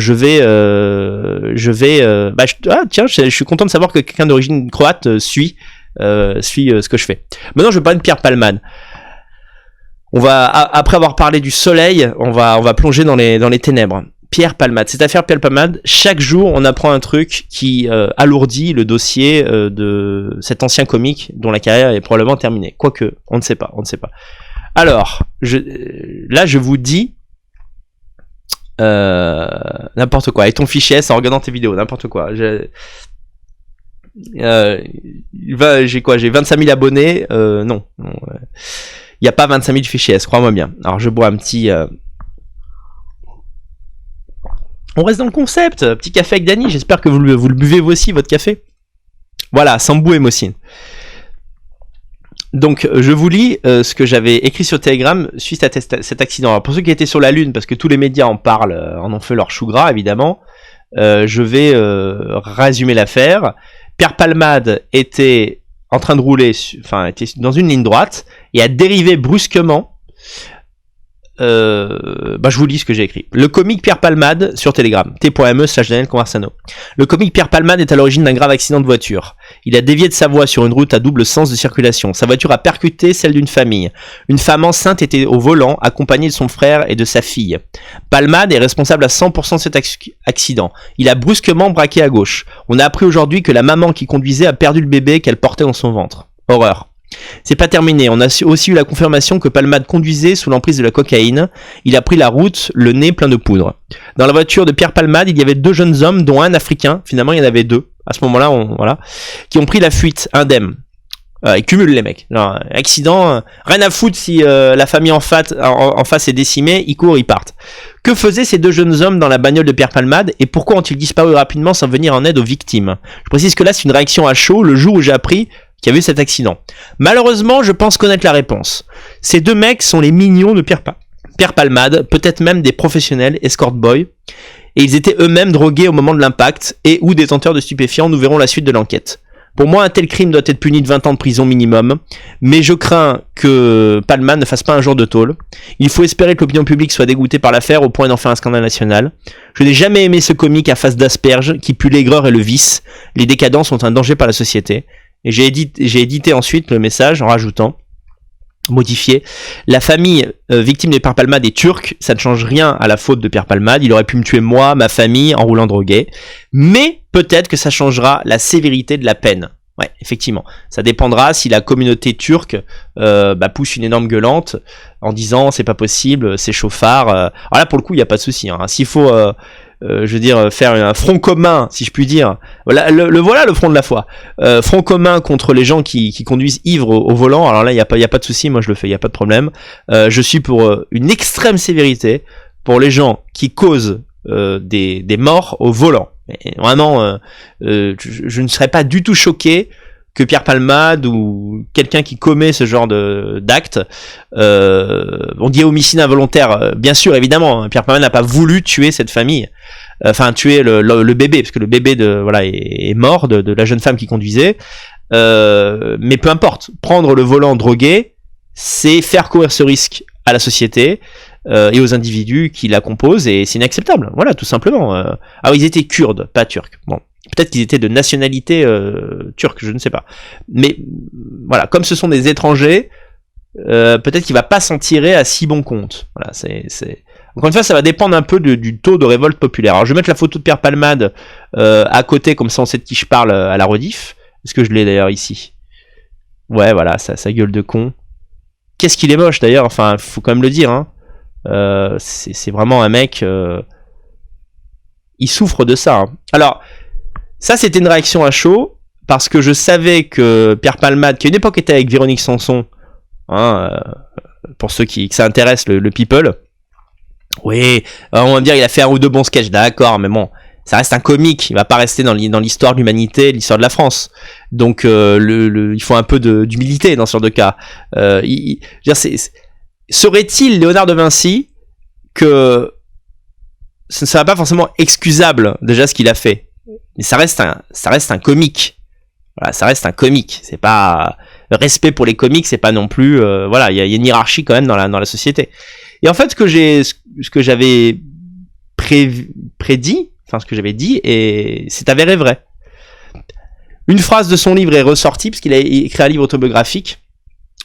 S1: suis content de savoir que quelqu'un d'origine croate suit ce que je fais. Maintenant, je vais parler de Pierre Palmade. Après avoir parlé du soleil, on va plonger dans les ténèbres. Pierre Palmade. Cette affaire Pierre Palmade, chaque jour, on apprend un truc qui alourdit le dossier de cet ancien comique dont la carrière est probablement terminée. Quoique, on ne sait pas. Alors, là, je vous dis n'importe quoi. Avec ton fichier S en regardant tes vidéos, n'importe quoi. J'ai 25 000 abonnés. Non. Il n'y a pas 25 000 fichiers S, crois-moi bien. Alors, je bois un petit... On reste dans le concept, petit café avec Dany, j'espère que vous le buvez vous aussi, votre café. Voilà, Sambou et Mossine. Donc, je vous lis ce que j'avais écrit sur Telegram suite à cet accident. Alors, pour ceux qui étaient sur la Lune, parce que tous les médias en parlent, en ont fait leur chou gras, évidemment, je vais résumer l'affaire. Pierre Palmade était en train de rouler, était dans une ligne droite, et a dérivé brusquement. Je vous lis ce que j'ai écrit. Le comique Pierre Palmade sur Telegram, t.me/Daniel Conversano. Le comique Pierre Palmade est à l'origine d'un grave accident de voiture. Il a dévié de sa voie sur une route à double sens de circulation. Sa voiture a percuté celle d'une famille. Une femme enceinte était au volant, accompagnée de son frère et de sa fille. Palmade est responsable à 100% de cet accident. Il a brusquement braqué à gauche. On a appris aujourd'hui que la maman qui conduisait a perdu le bébé qu'elle portait dans son ventre. Horreur. C'est pas terminé, on a aussi eu la confirmation que Palmade conduisait sous l'emprise de la cocaïne. Il a pris la route, le nez plein de poudre. Dans la voiture de Pierre Palmade, il y avait 2 jeunes hommes, dont un africain. Finalement, il y en avait 2. À ce moment-là, qui ont pris la fuite, indemne. Ils cumulent les mecs. Alors, accident, rien à foutre si la famille en face est décimée, ils courent, ils partent. Que faisaient ces 2 jeunes hommes dans la bagnole de Pierre Palmade et pourquoi ont-ils disparu rapidement sans venir en aide aux victimes? Je précise que là, c'est une réaction à chaud le jour où j'ai appris qu'il y a eu cet accident. Malheureusement, je pense connaître la réponse. Ces 2 mecs sont les mignons de Pierre Palmade, peut-être même des professionnels escort boys, et ils étaient eux-mêmes drogués au moment de l'impact et ou détenteurs de stupéfiants. Nous verrons la suite de l'enquête. Pour moi, un tel crime doit être puni de 20 ans de prison minimum, mais je crains que Palmade ne fasse pas un jour de tôle. Il faut espérer que l'opinion publique soit dégoûtée par l'affaire au point d'en faire un scandale national. Je n'ai jamais aimé ce comique à face d'asperge qui pue l'aigreur et le vice. Les décadents sont un danger pour la société. Et j'ai édité ensuite le message en rajoutant, modifié, la famille victime de Pierre Palmade est turque, ça ne change rien à la faute de Pierre Palmade, il aurait pu me tuer moi, ma famille, en roulant drogué, mais peut-être que ça changera la sévérité de la peine. Ouais, effectivement, ça dépendra si la communauté turque pousse une énorme gueulante en disant c'est pas possible, c'est chauffard. Alors là pour le coup il n'y a pas de souci, hein. S'il faut faire un front commun, si je puis dire. Voilà le front de la foi. Front commun contre les gens qui conduisent ivres au volant. Alors là, il y a pas de souci, moi je le fais, il y a pas de problème. Je suis pour une extrême sévérité pour les gens qui causent des morts au volant. Et vraiment, je ne serais pas du tout choqué que Pierre Palmade ou quelqu'un qui commet ce genre d'acte, on dit homicide involontaire, bien sûr, évidemment, Pierre Palmade n'a pas voulu tuer cette famille, tuer le bébé, parce que le bébé est mort de la jeune femme qui conduisait, mais peu importe, prendre le volant drogué, c'est faire courir ce risque à la société et aux individus qui la composent, et c'est inacceptable, voilà, tout simplement. Alors ils étaient kurdes, pas turcs, bon. Peut-être qu'ils étaient de nationalité turque, je ne sais pas. Mais voilà, comme ce sont des étrangers, peut-être qu'il va pas s'en tirer à si bon compte. Voilà, encore une fois, ça va dépendre un peu du taux de révolte populaire. Alors je vais mettre la photo de Pierre Palmade à côté, comme ça on sait de qui je parle à la rediff. Est-ce que je l'ai d'ailleurs ici? Ouais, voilà, sa gueule de con. Qu'est-ce qu'il est moche d'ailleurs, enfin, faut quand même le dire, hein. C'est vraiment un mec... il souffre de ça, hein. Alors... ça, c'était une réaction à chaud, parce que je savais que Pierre Palmade, qui à une époque était avec Véronique Sanson, hein, pour ceux que ça intéresse, le people, oui, on va me dire il a fait 1 ou 2 bons sketchs, d'accord, mais bon, ça reste un comique, il va pas rester dans l'histoire de l'humanité, l'histoire de la France. Donc, il faut un peu d'humilité dans ce genre de cas. Serait-il Léonard de Vinci que ce ne serait pas forcément excusable, déjà, ce qu'il a fait? Mais ça reste un comique. Voilà, ça reste un comique. C'est pas le respect pour les comiques, c'est pas non plus. Voilà, il y a une hiérarchie quand même dans la société. Et en fait, ce que j'avais prédit, enfin ce que j'avais dit, et c'est avéré vrai. Une phrase de son livre est ressortie parce qu'il a écrit un livre autobiographique.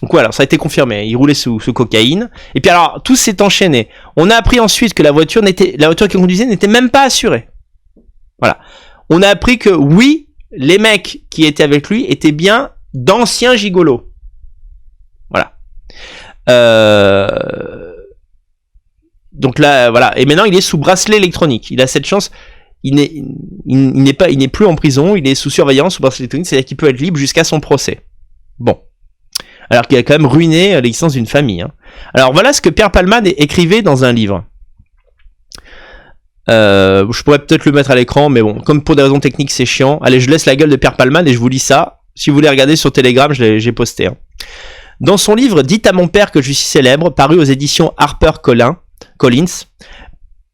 S1: Donc voilà, ça a été confirmé. Il roulait sous cocaïne. Et puis alors, tout s'est enchaîné. On a appris ensuite que la voiture qu'il conduisait n'était même pas assurée. Voilà. On a appris que oui, les mecs qui étaient avec lui étaient bien d'anciens gigolos. Voilà. Donc là, voilà. Et maintenant, il est sous bracelet électronique. Il a cette chance. Il n'est plus en prison. Il est sous surveillance, sous bracelet électronique. C'est-à-dire qu'il peut être libre jusqu'à son procès. Bon. Alors qu'il a quand même ruiné l'existence d'une famille. Hein. Alors voilà ce que Pierre Palmade écrivait dans un livre. Je pourrais peut-être le mettre à l'écran, mais bon, comme pour des raisons techniques, c'est chiant. Allez, je laisse la gueule de Pierre Palmade et je vous lis ça. Si vous voulez regarder sur Telegram, j'ai posté. Hein. Dans son livre « Dites à mon père que je suis célèbre », paru aux éditions HarperCollins,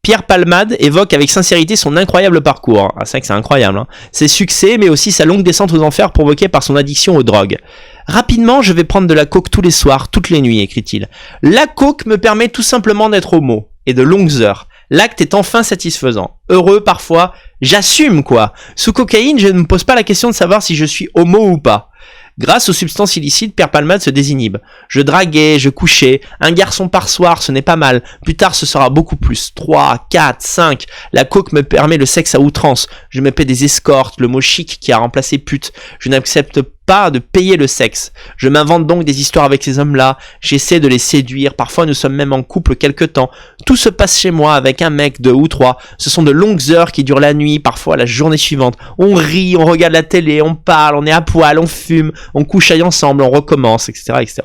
S1: Pierre Palmade évoque avec sincérité son incroyable parcours. Ah, c'est vrai que c'est incroyable. Hein. Ses succès, mais aussi sa longue descente aux enfers provoquée par son addiction aux drogues. Rapidement, je vais prendre de la coke tous les soirs, toutes les nuits, écrit-il. La coke me permet tout simplement d'être homo, et de longues heures. L'acte est enfin satisfaisant. Heureux parfois, j'assume quoi. Sous cocaïne, je ne me pose pas la question de savoir si je suis homo ou pas. Grâce aux substances illicites, Pierre Palmade se désinhibe. Je draguais, je couchais. Un garçon par soir, ce n'est pas mal. Plus tard, ce sera beaucoup plus. 3, 4, 5. La coke me permet le sexe à outrance. Je me paie des escortes, le mot chic qui a remplacé pute. Je n'accepte pas de payer le sexe. Je m'invente donc des histoires avec ces hommes-là. J'essaie de les séduire. Parfois, nous sommes même en couple quelque temps. Tout se passe chez moi avec un mec, 2 ou 3. Ce sont de longues heures qui durent la nuit, parfois la journée suivante. On rit, on regarde la télé, on parle, on est à poil, on fume, on couche ensemble, on recommence, etc., etc.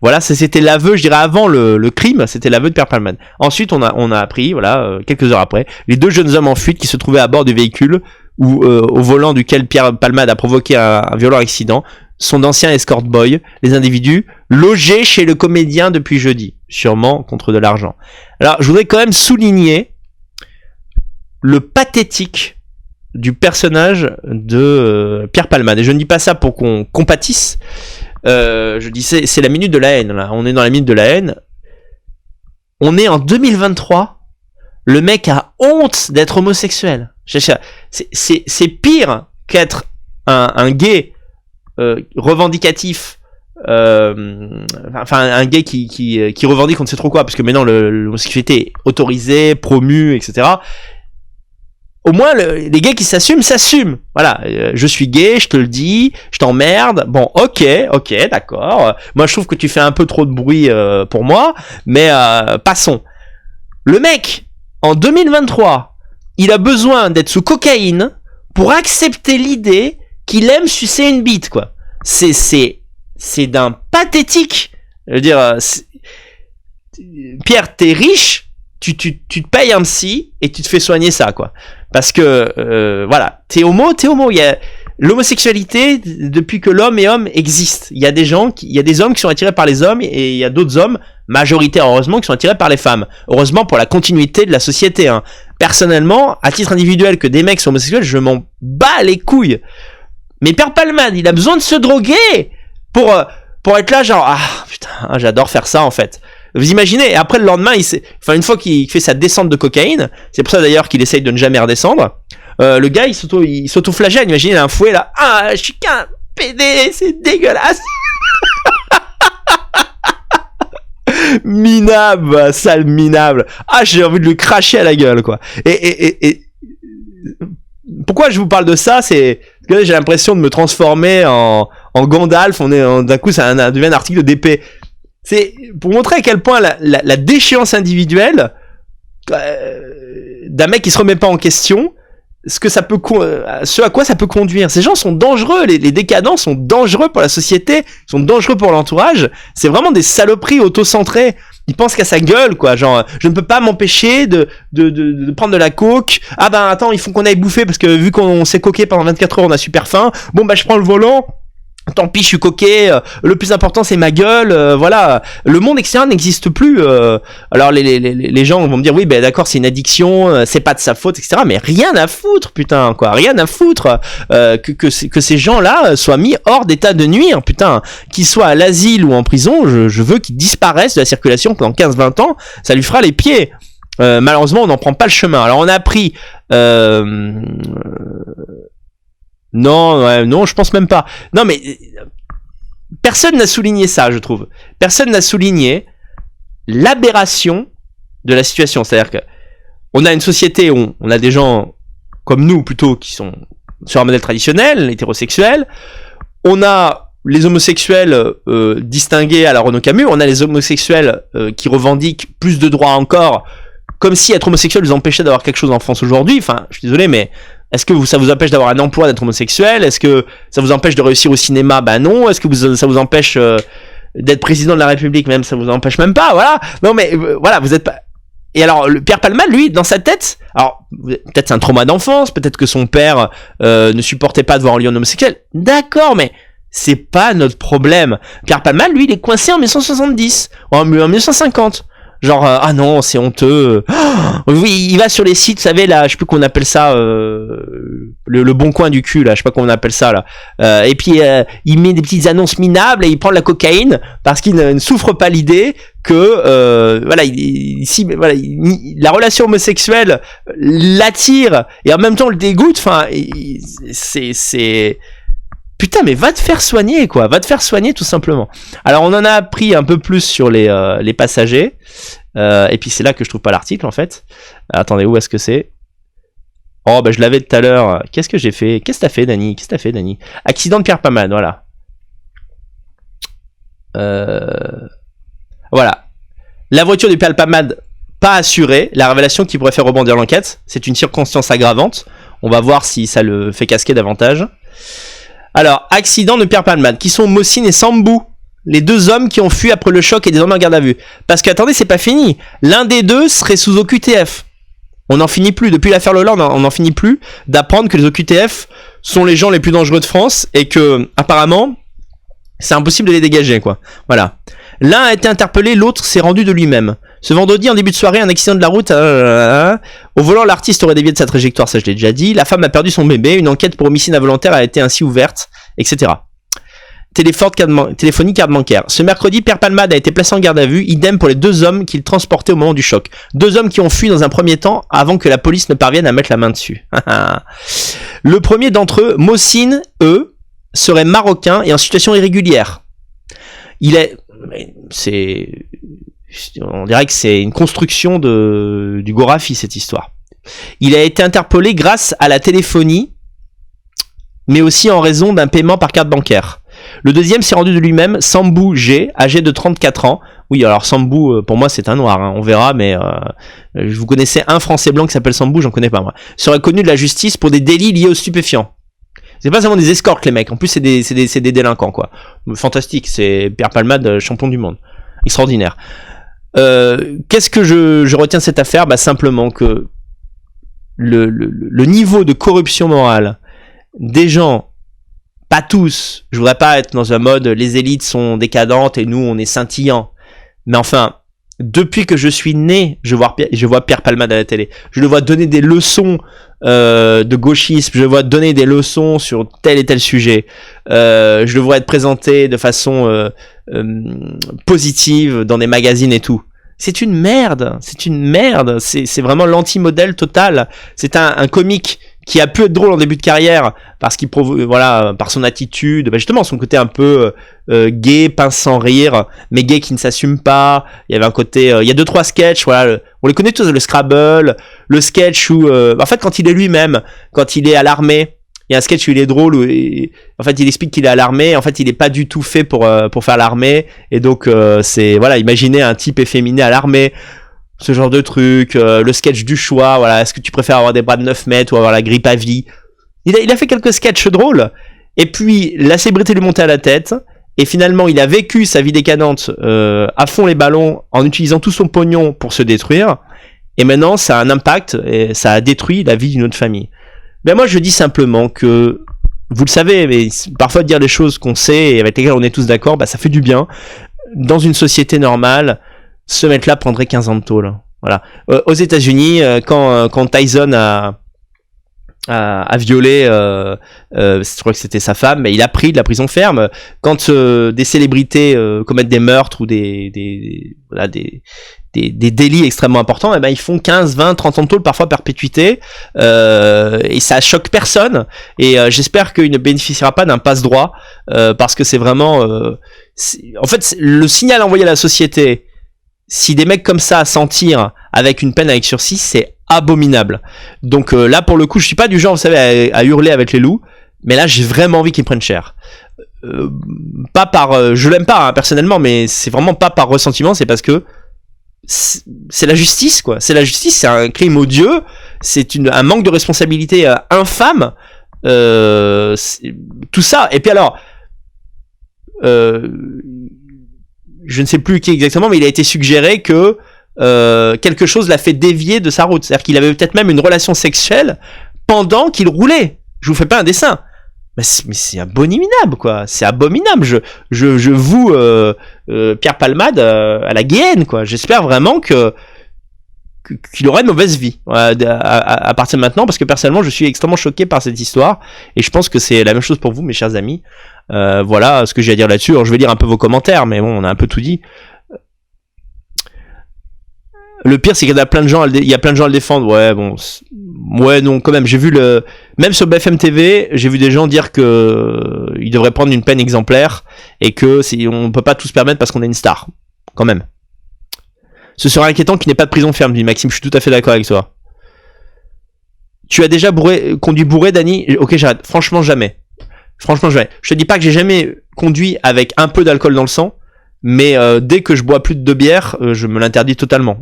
S1: Voilà, c'était l'aveu, je dirais avant le crime, c'était l'aveu de Pierre Palmade. Ensuite, on a appris, voilà, quelques heures après, les 2 jeunes hommes en fuite qui se trouvaient à bord du véhicule au volant duquel Pierre Palmade a provoqué un violent accident sont d'anciens escort boys, les individus logés chez le comédien depuis jeudi, sûrement contre de l'argent. Alors, je voudrais quand même souligner le pathétique du personnage de Pierre Palmade. Et je ne dis pas ça pour qu'on compatisse. Je dis c'est la minute de la haine. Là. On est dans la minute de la haine. On est en 2023. Le mec a honte d'être homosexuel. C'est pire qu'être un gay revendicatif. Enfin, un gay qui revendique on ne sait trop quoi, parce que maintenant l'homosexualité est autorisée, promue, etc. Au moins, les gays qui s'assument. Voilà, je suis gay, je te le dis, je t'emmerde. Bon, ok, d'accord. Moi, je trouve que tu fais un peu trop de bruit pour moi, mais passons. Le mec, en 2023, il a besoin d'être sous cocaïne pour accepter l'idée qu'il aime sucer une bite, quoi. C'est d'un pathétique. Je veux dire, Pierre, t'es riche. Tu te payes un psy et tu te fais soigner ça, quoi. Parce que, voilà, t'es homo. Il y a l'homosexualité depuis que l'homme et homme existent. Il y a des hommes qui sont attirés par les hommes et il y a d'autres hommes, majoritaires heureusement, qui sont attirés par les femmes. Heureusement pour la continuité de la société, hein. Personnellement, à titre individuel, que des mecs sont homosexuels, je m'en bats les couilles. Mais Pierre Palmade, il a besoin de se droguer pour être là, genre, ah, putain, j'adore faire ça, en fait. Vous imaginez, et après le lendemain, une fois qu'il fait sa descente de cocaïne, c'est pour ça d'ailleurs qu'il essaye de ne jamais redescendre, le gars il s'auto-flagelle, imaginez, il a un fouet là, ah, je suis qu'un PD, c'est dégueulasse. Minable, sale minable. Ah, j'ai envie de lui cracher à la gueule, quoi. Et pourquoi je vous parle de ça, c'est que j'ai l'impression de me transformer en Gandalf, d'un coup ça devient un article de DP. C'est pour montrer à quel point la déchéance individuelle d'un mec qui se remet pas en question, ce à quoi ça peut conduire. Ces gens sont dangereux, les décadents sont dangereux pour la société, sont dangereux pour l'entourage. C'est vraiment des saloperies auto-centrées. Ils pensent qu'à sa gueule, quoi. Genre, je ne peux pas m'empêcher de prendre de la coke. Ah ben attends, il faut qu'on aille bouffer parce que vu qu'on s'est coqué pendant 24 heures, on a super faim. Bon bah je prends le volant. tant pis, je suis coquet, le plus important c'est ma gueule, voilà. Le monde extérieur n'existe plus. Alors les gens vont me dire oui, ben d'accord, c'est une addiction, c'est pas de sa faute, etc. Mais rien à foutre, putain, quoi, rien à foutre que ces gens-là soient mis hors d'état de nuire, putain, qu'ils soient à l'asile ou en prison, je veux qu'ils disparaissent de la circulation pendant 15-20 ans, ça lui fera les pieds. Malheureusement, on n'en prend pas le chemin. Alors on a appris... Non, ouais, non, je pense même pas. Non, mais personne n'a souligné ça, je trouve. Personne n'a souligné l'aberration de la situation. C'est-à-dire que on a une société où on a des gens comme nous, plutôt, qui sont sur un modèle traditionnel, hétérosexuel. On a les homosexuels distingués à la Renaud Camus. On a les homosexuels qui revendiquent plus de droits encore, comme si être homosexuel vous empêchait d'avoir quelque chose en France aujourd'hui. Enfin, je suis désolé, mais... Est-ce que ça vous empêche d'avoir un emploi d'être homosexuel? Est-ce que ça vous empêche de réussir au cinéma? Bah non. Est-ce que ça vous empêche d'être président de la République? Même ça vous empêche même pas, voilà. Non mais voilà, vous êtes pas... Et alors, Pierre Palmade, lui, dans sa tête, alors peut-être c'est un trauma d'enfance, peut-être que son père ne supportait pas de voir en lui un homosexuel. D'accord, mais c'est pas notre problème. Pierre Palmade, lui, il est coincé en 1970, en 1950. Genre ah non, c'est honteux. Oh, oui, il va sur les sites, vous savez là, je sais plus qu'on appelle ça le bon coin du cul là, je sais pas comment on appelle ça là. Et puis il met des petites annonces minables et il prend de la cocaïne parce qu'il ne souffre pas l'idée que voilà, voilà, la relation homosexuelle l'attire et en même temps le dégoûte. Enfin, c'est putain, mais va te faire soigner, quoi. Va te faire soigner, tout simplement. Alors, on en a appris un peu plus sur les passagers. Et puis, c'est là que je trouve pas l'article, en fait. Attendez, où est-ce que c'est? Oh, bah, je l'avais tout à l'heure. Qu'est-ce que j'ai fait? Qu'est-ce que t'as fait, Dany? Qu'est-ce que t'as fait, Dany? Accident de Pierre Palmade, voilà. Voilà. La voiture de Pierre Palmade, pas assurée. La révélation qui pourrait faire rebondir l'enquête. C'est une circonstance aggravante. On va voir si ça le fait casquer davantage. Alors, accident de Pierre Palmade, qui sont Mossine et Sambou, les deux hommes qui ont fui après le choc et désormais en garde à vue. Parce que, attendez, c'est pas fini. L'un des deux serait sous OQTF. On n'en finit plus. Depuis l'affaire Leland, on n'en finit plus d'apprendre que les OQTF sont les gens les plus dangereux de France et que, apparemment, c'est impossible de les dégager, quoi. Voilà. L'un a été interpellé, l'autre s'est rendu de lui-même. Ce vendredi, en début de soirée, un accident de la route. Au volant, l'artiste aurait dévié de sa trajectoire, ça je l'ai déjà dit. La femme a perdu son bébé. Une enquête pour homicide involontaire a été ainsi ouverte, etc. Téléphonie, carte bancaire. Ce mercredi, Pierre Palmade a été placé en garde à vue. Idem pour les deux hommes qu'il transportait au moment du choc. Deux hommes qui ont fui dans un premier temps avant que la police ne parvienne à mettre la main dessus. Le premier d'entre eux, Mossine, serait marocain et en situation irrégulière. On dirait que c'est une construction du Gorafi, cette histoire. Il a été interpellé grâce à la téléphonie, mais aussi en raison d'un paiement par carte bancaire. Le deuxième s'est rendu de lui-même, Sambou G, âgé de 34 ans. Oui, alors Sambou, pour moi c'est un noir, hein, on verra, mais vous connaissez un Français blanc qui s'appelle Sambou, j'en connais pas moi. Serait connu de la justice pour des délits liés aux stupéfiants. C'est pas seulement des escortes les mecs, en plus c'est des délinquants quoi. Fantastique, c'est Pierre Palmade, champion du monde. Extraordinaire. Qu'est-ce que je retiens de cette affaire? Bah simplement que le niveau de corruption morale des gens, pas tous, je voudrais pas être dans un mode les élites sont décadentes et nous on est scintillants, mais enfin depuis que je suis né, je vois Pierre Palmade à la télé, je le vois donner des leçons de gauchisme, je le vois donner des leçons sur tel et tel sujet, je le vois être présenté de façon positive dans des magazines et tout. C'est une merde, c'est vraiment l'anti-modèle total. C'est un comique qui a pu être drôle en début de carrière parce qu'il voilà, par son attitude, bah justement son côté un peu gay, pince sans rire, mais gay qui ne s'assume pas. Il y avait un côté, il y a 2-3 sketchs, voilà, on les connaît tous, le Scrabble, le sketch où, en fait, quand il est lui-même, quand il est à l'armée, il y a un sketch où il est drôle où en fait il explique qu'il est à l'armée, en fait il est pas du tout fait pour faire l'armée et donc c'est voilà, imaginez un type efféminé à l'armée, ce genre de truc, le sketch du choix, voilà, est-ce que tu préfères avoir des bras de 9 mètres ou avoir la grippe à vie? Il a fait quelques sketchs drôles et puis la célébrité lui montait à la tête et finalement il a vécu sa vie décadente à fond les ballons en utilisant tout son pognon pour se détruire et maintenant ça a un impact et ça a détruit la vie d'une autre famille. Ben moi je dis simplement que vous le savez, mais parfois dire les choses qu'on sait et avec lesquelles on est tous d'accord, bah ça fait du bien. Dans une société normale, ce mec-là prendrait 15 ans de tôle. Voilà. Aux États-Unis, quand Tyson a violé, je crois que c'était sa femme, mais il a pris de la prison ferme. Quand des célébrités commettent des meurtres ou des délits extrêmement importants, eh ben ils font 15, 20, 30 ans de tôle, parfois perpétuité, et ça choque personne. Et j'espère qu'il ne bénéficiera pas d'un passe-droit, parce que c'est vraiment, en fait, le signal envoyé à la société. Si des mecs comme ça s'en tirent avec une peine avec sursis, c'est abominable. Donc là, pour le coup, je suis pas du genre, vous savez, à hurler avec les loups, mais là, j'ai vraiment envie qu'ils prennent cher. Pas par, je l'aime pas hein, personnellement, mais c'est vraiment pas par ressentiment, c'est parce que c'est la justice, quoi. C'est la justice, c'est un crime odieux, c'est un manque de responsabilité infâme. Tout ça. Et puis alors, je ne sais plus qui exactement, mais il a été suggéré que quelque chose l'a fait dévier de sa route. C'est-à-dire qu'il avait peut-être même une relation sexuelle pendant qu'il roulait. Je vous fais pas un dessin. Mais c'est abominable, quoi. C'est abominable. Je voue Pierre Palmade à la Guienne, quoi. J'espère vraiment qu'il aura une mauvaise vie à partir de maintenant, parce que personnellement, je suis extrêmement choqué par cette histoire, et je pense que c'est la même chose pour vous, mes chers amis. Voilà ce que j'ai à dire là-dessus. Alors, je vais lire un peu vos commentaires, mais bon, on a un peu tout dit. Le pire, c'est qu'il y a plein de gens à le défendre. Ouais, bon, ouais, non, quand même. J'ai vu même sur BFM TV, j'ai vu des gens dire que il devrait prendre une peine exemplaire et que on peut pas tout se permettre parce qu'on est une star, quand même. Ce serait inquiétant qu'il n'ait pas de prison ferme, dit Maxime. Je suis tout à fait d'accord avec toi. Tu as déjà conduit bourré, Dany? Ok, j'arrête. Franchement, jamais. Franchement, jamais. Je te dis pas que j'ai jamais conduit avec un peu d'alcool dans le sang. Mais dès que je bois plus de 2 bières, je me l'interdis totalement,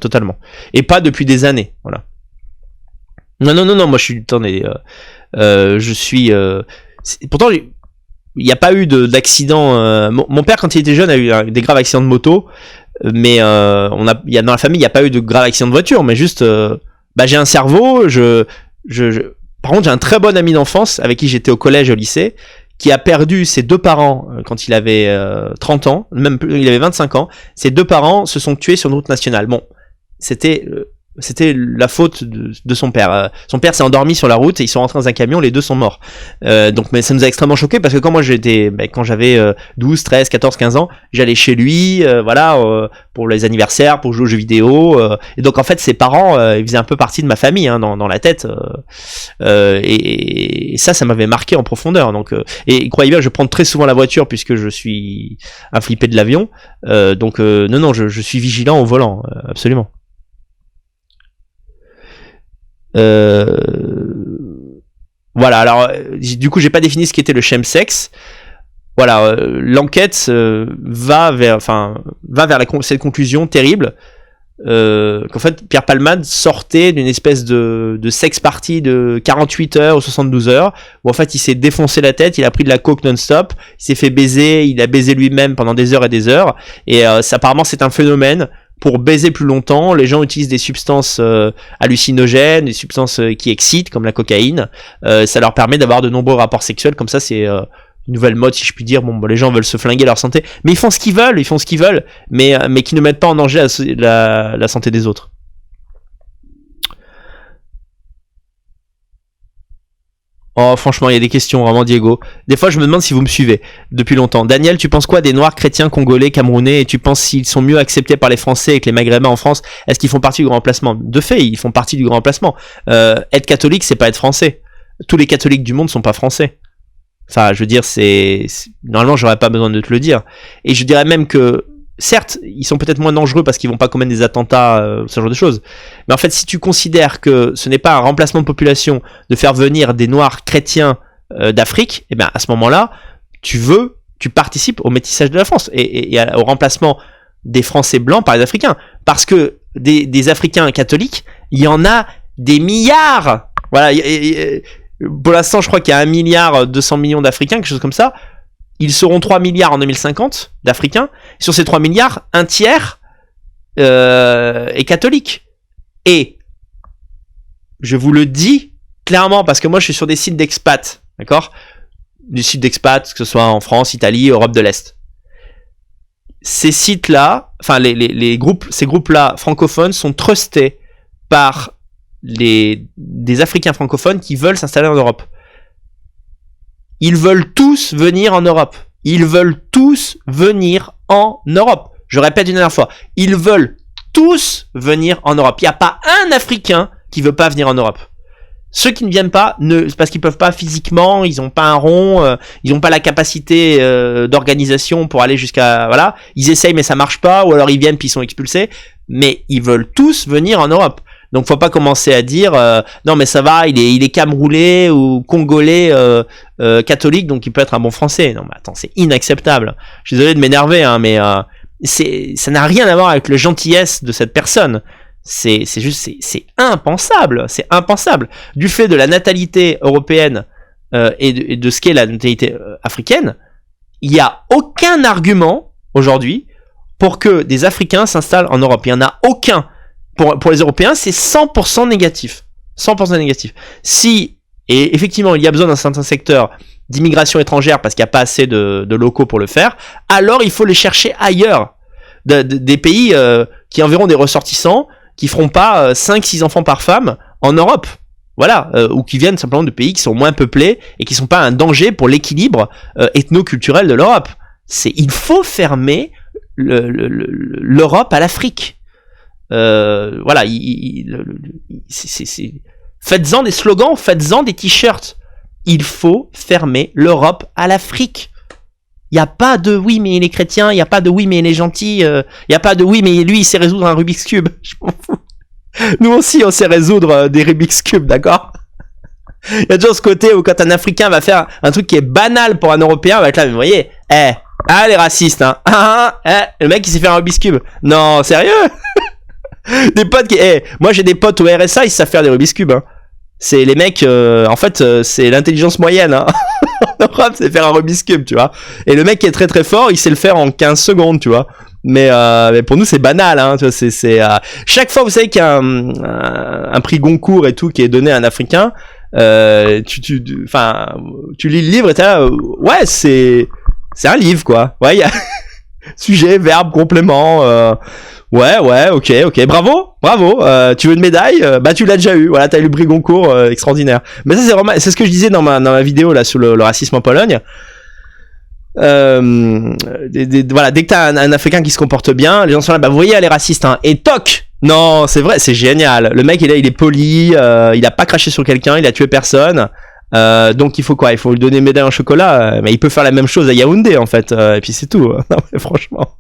S1: totalement. Et pas depuis des années, voilà. Non, moi je suis, attendez, je suis, pourtant il n'y a pas eu d'accident. Mon père quand il était jeune a eu des graves accidents de moto, mais dans la famille il n'y a pas eu de graves accidents de voiture, mais juste, j'ai un cerveau, par contre j'ai un très bon ami d'enfance avec qui j'étais au collège et au lycée, qui a perdu ses 2 parents quand il avait 30 ans, même plus, il avait 25 ans. Ses 2 parents se sont tués sur une route nationale. Bon, c'était la faute de son père. Son père s'est endormi sur la route et ils sont rentrés dans un camion, les 2 sont morts. Donc, mais ça nous a extrêmement choqués parce que quand moi quand j'avais 12, 13, 14, 15 ans, j'allais chez lui, voilà, pour les anniversaires, pour jouer aux jeux vidéo. Et donc en fait, ses parents, ils faisaient un peu partie de ma famille, hein, dans la tête. Et ça m'avait marqué en profondeur. Donc, et croyez bien, je prends très souvent la voiture puisque je suis un flippé de l'avion. Donc non, je suis vigilant au volant, absolument. Voilà, alors du coup j'ai pas défini ce qu'était le chemsex. Voilà, l'enquête va vers cette conclusion terrible, qu'en fait Pierre Palmade sortait d'une espèce de sex party de 48 heures ou 72 heures, où en fait il s'est défoncé la tête, il a pris de la coke non-stop, il s'est fait baiser, il a baisé lui-même pendant des heures et des heures, et apparemment c'est un phénomène. Pour baiser plus longtemps, les gens utilisent des substances hallucinogènes, des substances qui excitent, comme la cocaïne. Ça leur permet d'avoir de nombreux rapports sexuels, comme ça c'est une nouvelle mode, si je puis dire. Bon, les gens veulent se flinguer leur santé, mais ils font ce qu'ils veulent, mais qui ne mettent pas en danger la santé des autres. Oh, franchement, il y a des questions, vraiment, Diego. Des fois, je me demande si vous me suivez depuis longtemps. Daniel, tu penses quoi des Noirs chrétiens congolais, camerounais, et tu penses s'ils sont mieux acceptés par les Français et que les Maghrébins en France? Est-ce qu'ils font partie du grand remplacement? De fait, ils font partie du grand remplacement. Être catholique, c'est pas être français. Tous les catholiques du monde sont pas français. Enfin, je veux dire, normalement, j'aurais pas besoin de te le dire. Et je dirais même que, certes, ils sont peut-être moins dangereux parce qu'ils vont pas commettre des attentats, ce genre de choses. Mais en fait, si tu considères que ce n'est pas un remplacement de population de faire venir des Noirs chrétiens d'Afrique, et bien à ce moment-là, tu participes au métissage de la France et au remplacement des Français blancs par les Africains. Parce que des Africains catholiques, il y en a des milliards. Voilà. Pour l'instant, je crois qu'il y a 1,2 milliard d'Africains, quelque chose comme ça. Ils seront 3 milliards en 2050 d'Africains. Sur ces 3 milliards, un tiers est catholique. Et je vous le dis clairement, parce que moi je suis sur des sites d'expats d'accord, des sites d'expat, que ce soit en France, Italie, Europe de l'Est. Ces sites-là, enfin ces groupes-là francophones sont trustés par des Africains francophones qui veulent s'installer en Europe. Ils veulent tous venir en Europe. Ils veulent tous venir en Europe. Je répète une dernière fois. Ils veulent tous venir en Europe. Il n'y a pas un Africain qui veut pas venir en Europe. Ceux qui ne viennent pas, c'est parce qu'ils peuvent pas physiquement, ils ont pas un rond, ils ont pas la capacité d'organisation pour aller jusqu'à, voilà. Ils essayent mais ça marche pas, ou alors ils viennent puis ils sont expulsés. Mais ils veulent tous venir en Europe. Donc faut pas commencer à dire non mais ça va, il est cameroulais ou congolais catholique, donc il peut être un bon français. Non mais attends, c'est inacceptable. Je suis désolé de m'énerver, hein, mais ça n'a rien à voir avec le gentillesse de cette personne. C'est impensable, c'est impensable. Du fait de la natalité européenne et de ce qu'est la natalité africaine, il y a aucun argument aujourd'hui pour que des Africains s'installent en Europe. Il y en a aucun. Pour les Européens, c'est 100% négatif. 100% négatif. Si, et effectivement, il y a besoin d'un certain secteur d'immigration étrangère parce qu'il n'y a pas assez de locaux pour le faire, alors il faut les chercher ailleurs. Des pays qui enverront des ressortissants qui feront pas 5-6 enfants par femme en Europe. Voilà. Ou qui viennent simplement de pays qui sont moins peuplés et qui sont pas un danger pour l'équilibre ethno-culturel de l'Europe. Il faut fermer l'Europe à l'Afrique. Voilà, faites-en des slogans, faites-en des t-shirts. Il faut fermer l'Europe à l'Afrique. Il n'y a pas de oui mais il est chrétien, il n'y a pas de oui mais il est gentil, il n'y a pas de oui mais lui il sait résoudre un Rubik's Cube. Je m'en fous. Nous aussi on sait résoudre des Rubik's Cube, d'accord? Il y a toujours ce côté où quand un Africain va faire un truc qui est banal pour un Européen, on va être là, mais vous voyez, les racistes, hein. Le mec il sait faire un Rubik's Cube. Non, sérieux? Des potes qui, moi j'ai des potes au RSA, ils savent faire des Rubik's Cube, hein. C'est les mecs, en fait, c'est l'intelligence moyenne, hein. En Europe, c'est faire un Rubik's Cube, tu vois. Et le mec qui est très très fort, il sait le faire en 15 secondes, tu vois. Mais pour nous, c'est banal, hein. Tu vois, chaque fois, vous savez qu'il y a un prix Goncourt et tout qui est donné à un Africain, tu lis le livre et t'es là, ouais, c'est un livre, quoi. Ouais, il y a sujet, verbe, complément, ouais, ok, bravo, tu veux une médaille, tu l'as déjà eu, voilà, t'as eu le prix Goncourt, extraordinaire. Mais ça c'est ce que je disais dans ma vidéo là sur le racisme en Pologne. Voilà, dès que t'as un Africain qui se comporte bien, les gens sont là, vous voyez, elle est raciste, hein, et toc. Non, c'est vrai, c'est génial. Le mec il est poli, il a pas craché sur quelqu'un, il a tué personne. Donc il faut quoi? Il faut lui donner une médaille en chocolat, mais il peut faire la même chose à Yaoundé en fait, et puis c'est tout. Non mais franchement.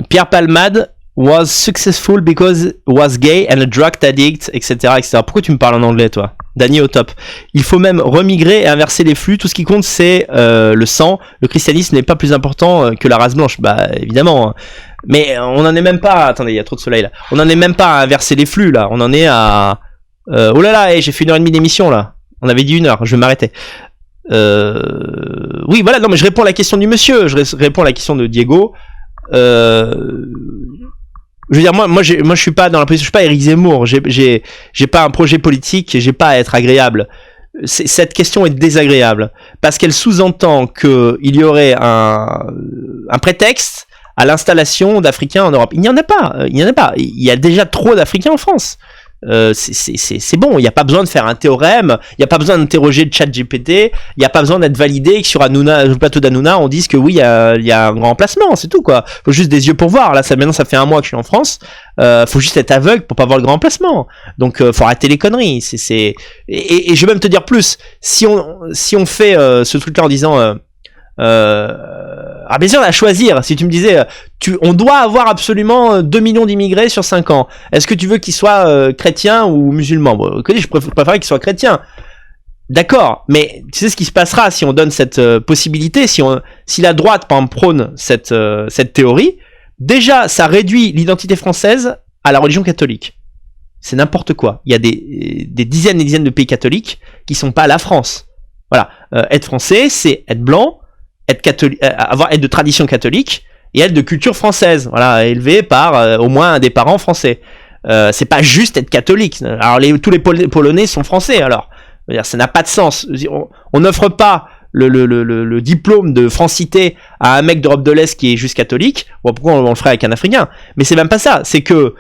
S1: Pierre Palmade was successful because was gay and a drug addict, etc., etc. Pourquoi tu me parles en anglais, toi? Danny au top. Il faut même remigrer et inverser les flux. Tout ce qui compte, c'est le sang. Le christianisme n'est pas plus important que la race blanche. Bah, évidemment. Mais on n'en est même pas... Attendez, il y a trop de soleil, là. On n'en est même pas à inverser les flux, là. On en est à... oh là là, j'ai fait 1h30 d'émission, là. On avait dit 1 heure. Je vais m'arrêter. Oui, voilà. Non, mais je réponds à la question du monsieur. Je réponds à la question de Diego. Je veux dire, moi je suis pas dans la position, je suis pas Éric Zemmour, j'ai pas un projet politique et j'ai pas à être agréable. Cette question est désagréable parce qu'elle sous-entend que il y aurait un prétexte à l'installation d'Africains en Europe. Il n'y en a pas. Il y a déjà trop d'Africains en France. C'est bon, il n'y a pas besoin de faire un théorème, il n'y a pas besoin d'interroger le chat GPT, il n'y a pas besoin d'être validé que sur Hanouna, le plateau d'Hanouna on dise que oui, il y a un grand emplacement, c'est tout quoi. Faut juste des yeux pour voir. Là, maintenant ça fait 1 mois que je suis en France, faut juste être aveugle pour pas voir le grand emplacement. Donc faut arrêter les conneries. Et je vais même te dire plus, si on fait ce truc là en disant bien sûr, à choisir. Si tu me disais, on doit avoir absolument 2 millions d'immigrés sur 5 ans. Est-ce que tu veux qu'ils soient chrétiens ou musulmans? Bon, je préférerais qu'ils soient chrétiens. D'accord, mais tu sais ce qui se passera si on donne cette possibilité, si la droite, par exemple, prône cette théorie. Déjà, ça réduit l'identité française à la religion catholique. C'est n'importe quoi. Il y a des dizaines et des dizaines de pays catholiques qui sont pas la France. Voilà, être français, c'est être blanc, être catholique, être de tradition catholique et être de culture française, voilà, élevé par au moins un des parents français. C'est pas juste être catholique. Alors tous les Polonais sont français alors, Ça n'a pas de sens. On n'offre pas le diplôme de francité à un mec d'Europe de l'Est qui est juste catholique. Bon, pourquoi on le ferait avec un Africain? Mais c'est même pas ça. C'est que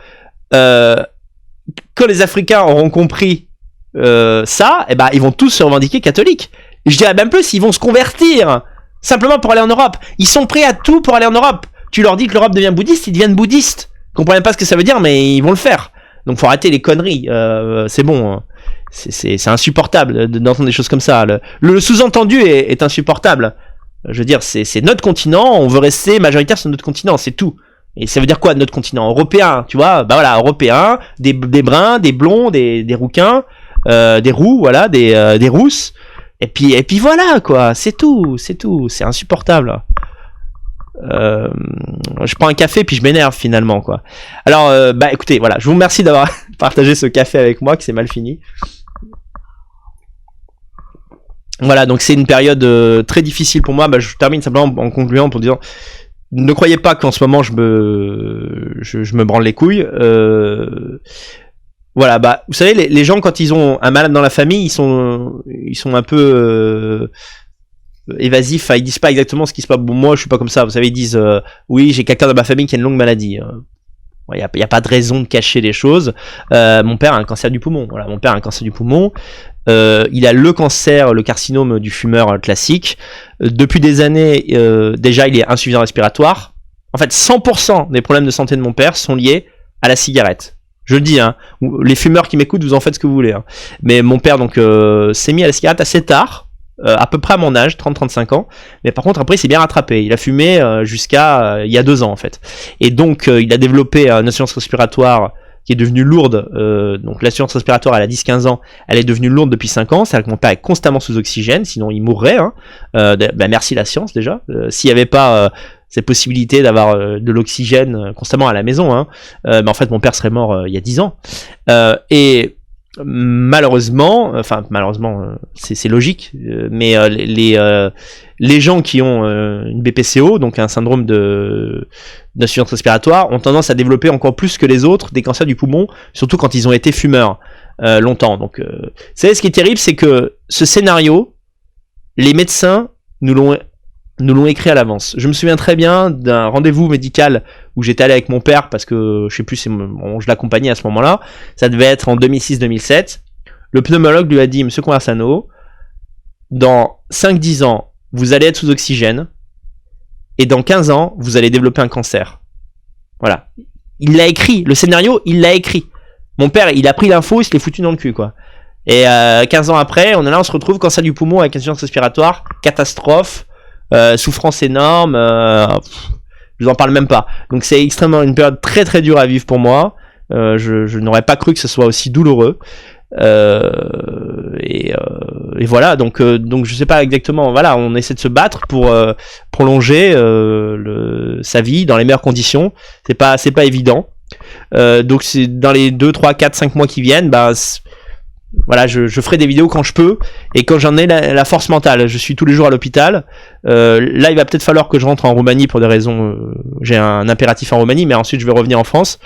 S1: quand les Africains auront compris ça, eh ben, ils vont tous se revendiquer catholiques. Je dirais même plus, ils vont se convertir simplement pour aller en Europe. Ils sont prêts à tout pour aller en Europe. Tu leur dis que l'Europe devient bouddhiste, ils deviennent bouddhistes. Ils comprennent pas ce que ça veut dire, mais ils vont le faire. Donc faut arrêter les conneries. C'est bon. C'est insupportable d'entendre des choses comme ça. Le sous-entendu est insupportable. Je veux dire, c'est notre continent, on veut rester majoritaire sur notre continent, c'est tout. Et ça veut dire quoi notre continent? Européen, tu vois? Bah voilà, européen, des bruns, des blonds, des rouquins, des roux, voilà, des rousses. Et puis voilà, quoi, c'est tout, c'est insupportable. Je prends un café puis je m'énerve finalement, quoi. Alors, bah écoutez, voilà, je vous remercie d'avoir partagé ce café avec moi, que c'est mal fini. Voilà, donc c'est une période très difficile pour moi. Bah, je termine simplement en concluant pour dire, ne croyez pas qu'en ce moment je me branle les couilles. Voilà, bah vous savez, les gens quand ils ont un malade dans la famille, ils sont un peu évasifs. Enfin, ils disent pas exactement ce qui se passe. Bon, moi je suis pas comme ça. Vous savez, ils disent oui, j'ai quelqu'un dans ma famille qui a une longue maladie. Il y a pas de raison de cacher les choses. Mon père a un cancer du poumon. Voilà, mon père a un cancer du poumon. Il a le cancer, le carcinome du fumeur classique. Depuis des années, déjà, il est insuffisant respiratoire. En fait, 100% des problèmes de santé de mon père sont liés à la cigarette. Je le dis, hein. Les fumeurs qui m'écoutent, vous en faites ce que vous voulez. Hein. Mais mon père, donc, s'est mis à la cigarette assez tard, à peu près à mon âge, 30-35 ans. Mais par contre, après, il s'est bien rattrapé. Il a fumé jusqu'à il y a 2 ans, en fait. Et donc, il a développé une insuffisance respiratoire qui est devenue lourde. Donc l'assurance respiratoire, elle a 10-15 ans, elle est devenue lourde depuis 5 ans. C'est-à-dire que mon père est constamment sous oxygène, sinon il mourrait. Hein. Bah merci la science déjà. S'il n'y avait pas cette possibilité d'avoir de l'oxygène constamment à la maison, hein, mais en fait mon père serait mort il y a 10 ans. Et malheureusement, c'est logique, mais les gens qui ont une BPCO, donc un syndrome d'insuffisance respiratoire, ont tendance à développer encore plus que les autres des cancers du poumon, surtout quand ils ont été fumeurs longtemps. Donc, vous savez, ce qui est terrible, c'est que ce scénario, les médecins nous l'ont écrit à l'avance. Je me souviens très bien d'un rendez-vous médical où j'étais allé avec mon père parce que je sais plus, je l'accompagnais à ce moment-là. Ça devait être en 2006-2007. Le pneumologue lui a dit, Monsieur Conversano, dans 5-10 ans, vous allez être sous oxygène et dans 15 ans, vous allez développer un cancer. Voilà. Il l'a écrit, le scénario, il l'a écrit. Mon père, il a pris l'info, il se l'est foutu dans le cul, quoi. Et 15 ans après, on se retrouve cancer du poumon avec insuffisance respiratoire, catastrophe. Souffrance énorme, je vous en parle même pas. Donc c'est extrêmement une période très très dure à vivre pour moi. Je n'aurais pas cru que ce soit aussi douloureux. Et voilà, donc je sais pas exactement. Voilà, on essaie de se battre pour prolonger sa vie dans les meilleures conditions. C'est pas évident. Donc c'est dans les 2, 3, 4, 5 mois qui viennent, bah voilà, je ferai des vidéos quand je peux et quand j'en ai la force mentale. Je suis tous les jours à l'hôpital. Là, il va peut-être falloir que je rentre en Roumanie pour des raisons. J'ai un impératif en Roumanie, mais ensuite je vais revenir en France.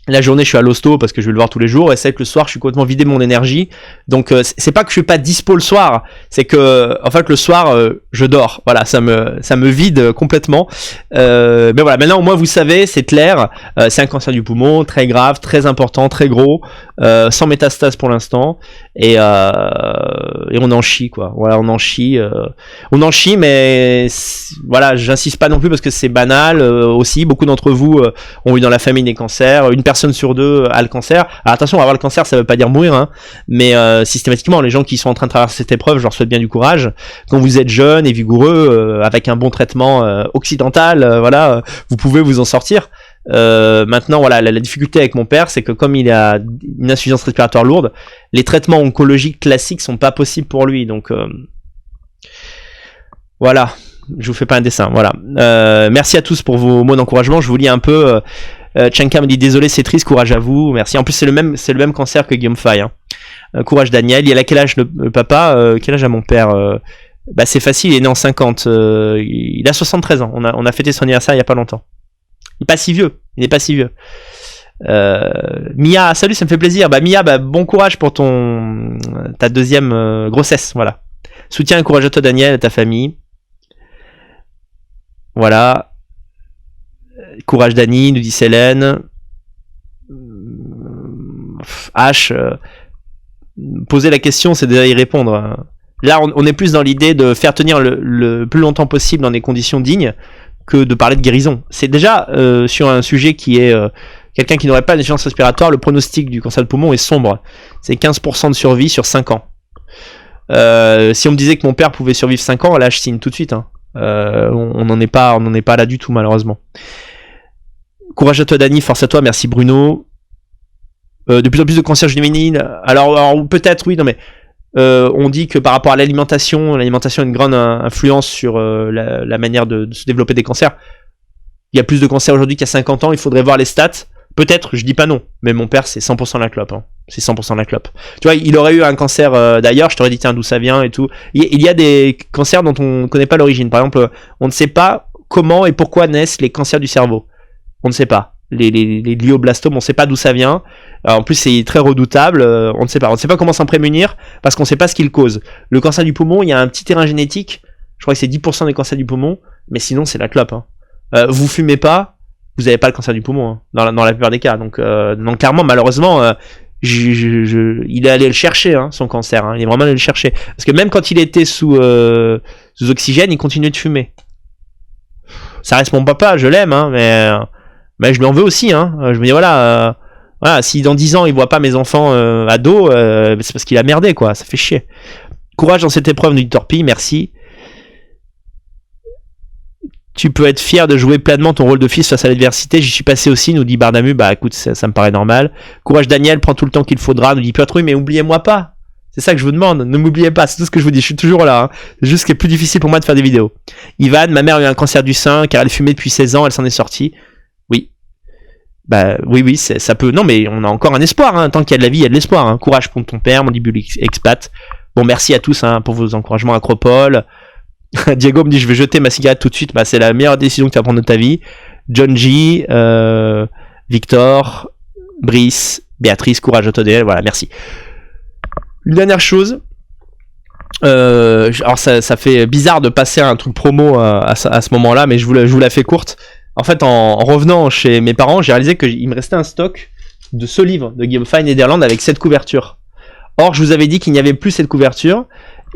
S1: La journée, je suis à l'hosto parce que je vais le voir tous les jours. Et c'est que le soir, je suis complètement vidé de mon énergie. Donc, c'est pas que je suis pas dispo le soir. C'est que, en fait, le soir, je dors. Voilà, ça me vide complètement. Mais voilà, maintenant, au moins, vous savez, c'est clair. C'est un cancer du poumon, très grave, très important, très gros, sans métastase pour l'instant. Et on en chie, quoi. Voilà, on en chie, mais voilà, j'insiste pas non plus parce que c'est banal aussi. Beaucoup d'entre vous ont eu dans la famille des cancers. Une personne sur 2 a le cancer. Alors attention, avoir le cancer, ça veut pas dire mourir, hein, mais systématiquement, les gens qui sont en train de traverser cette épreuve, je leur souhaite bien du courage. Quand vous êtes jeune et vigoureux, avec un bon traitement occidental, voilà, vous pouvez vous en sortir. Maintenant, voilà, la difficulté avec mon père, c'est que comme il a une insuffisance respiratoire lourde, les traitements oncologiques classiques sont pas possibles pour lui. Donc voilà, je vous fais pas un dessin. Voilà. Merci à tous pour vos mots d'encouragement. Je vous lis un peu. Tchenka me dit désolé, c'est triste, courage à vous. Merci. En plus, c'est le même cancer que Guillaume Fay. Hein. Courage Daniel. Il a quel âge le papa? Quel âge a mon père? Bah c'est facile, il est né en 50. Il a 73 ans. On a fêté son anniversaire il y a pas longtemps. Il n'est pas si vieux. Mia, salut, ça me fait plaisir. Bah Mia, bah, bon courage pour ta deuxième grossesse, voilà. Soutien et courage à toi Daniel, à ta famille. Voilà. Courage Dani, nous dit Célène. H, poser la question, c'est déjà y répondre. Là, on est plus dans l'idée de faire tenir le plus longtemps possible dans des conditions dignes que de parler de guérison. C'est déjà sur un sujet qui est quelqu'un qui n'aurait pas d'insuffisance respiratoire, le pronostic du cancer de poumon est sombre. C'est 15% de survie sur 5 ans. Si on me disait que mon père pouvait survivre 5 ans, là je signe tout de suite. Hein. On n'en est pas là du tout malheureusement. Courage à toi Dani, force à toi, merci Bruno. De plus en plus de cancers féminines. Alors peut-être oui, non mais on dit que par rapport à l'alimentation a une grande influence sur la manière de se développer des cancers. Il y a plus de cancers aujourd'hui qu'il y a 50 ans, il faudrait voir les stats. Peut-être, je dis pas non, mais mon père c'est 100% la clope. Hein. C'est 100% la clope. Tu vois, il aurait eu un cancer d'ailleurs, je t'aurais dit tiens d'où ça vient et tout. Il y a des cancers dont on ne connaît pas l'origine. Par exemple, on ne sait pas comment et pourquoi naissent les cancers du cerveau. On ne sait pas. Les glioblastomes, on ne sait pas d'où ça vient. En plus, c'est très redoutable. On ne sait pas. On ne sait pas comment s'en prémunir parce qu'on ne sait pas ce qu'il cause. Le cancer du poumon, il y a un petit terrain génétique. Je crois que c'est 10% des cancers du poumon, mais sinon c'est la clope. Hein. Vous fumez pas, vous n'avez pas le cancer du poumon hein, dans la plupart des cas. Donc clairement, malheureusement, il est allé le chercher, hein, son cancer. Hein. Il est vraiment allé le chercher parce que même quand il était sous oxygène, il continuait de fumer. Ça reste mon papa, je l'aime, hein, mais je lui en veux aussi. Hein. Je me dis voilà, si dans 10 ans il voit pas mes enfants ados, c'est parce qu'il a merdé quoi. Ça fait chier. Courage dans cette épreuve, nous dit Torpille, merci. Tu peux être fier de jouer pleinement ton rôle de fils face à l'adversité. J'y suis passé aussi, nous dit Bardamu. Bah écoute, ça me paraît normal. Courage Daniel, prends tout le temps qu'il faudra, nous dit Piotr. Oui, mais oubliez-moi pas. C'est ça que je vous demande. Ne m'oubliez pas, c'est tout ce que je vous dis. Je suis toujours là. Hein. C'est juste qu'il est plus difficile pour moi de faire des vidéos. Ivan, ma mère a eu un cancer du sein car elle fumait depuis 16 ans, elle s'en est sortie. Oui. Bah oui, ça peut. Non, mais on a encore un espoir. Hein. Tant qu'il y a de la vie, il y a de l'espoir. Hein. Courage pour ton père, mon début expat. Bon, merci à tous hein, pour vos encouragements, Acropole. Diego me dit je vais jeter ma cigarette tout de suite. Bah c'est la meilleure décision que tu vas prendre de ta vie. John G, Victor, Brice, Béatrice, courage à toi DL. Voilà, merci. Une dernière chose. Alors ça fait bizarre de passer un truc promo à ce moment-là, mais je vous la fais courte. En fait, en revenant chez mes parents, j'ai réalisé qu'il me restait un stock de ce livre de Guillaume Fay Nederland avec cette couverture. Or, je vous avais dit qu'il n'y avait plus cette couverture.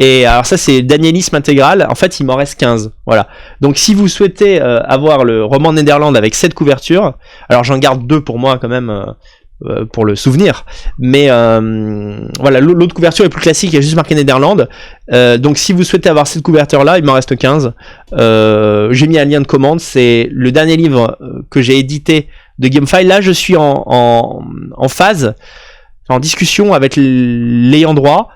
S1: Et alors ça c'est Danielisme intégral, en fait il m'en reste 15, voilà. Donc si vous souhaitez avoir le roman Nederland avec cette couverture, alors j'en garde 2 pour moi quand même, pour le souvenir, mais voilà, l'autre couverture est plus classique, il y a juste marqué Nederland, donc si vous souhaitez avoir cette couverture là, il m'en reste 15, j'ai mis un lien de commande, c'est le dernier livre que j'ai édité de Guillaume Fay. Là je suis en phase, en discussion avec l'ayant droit,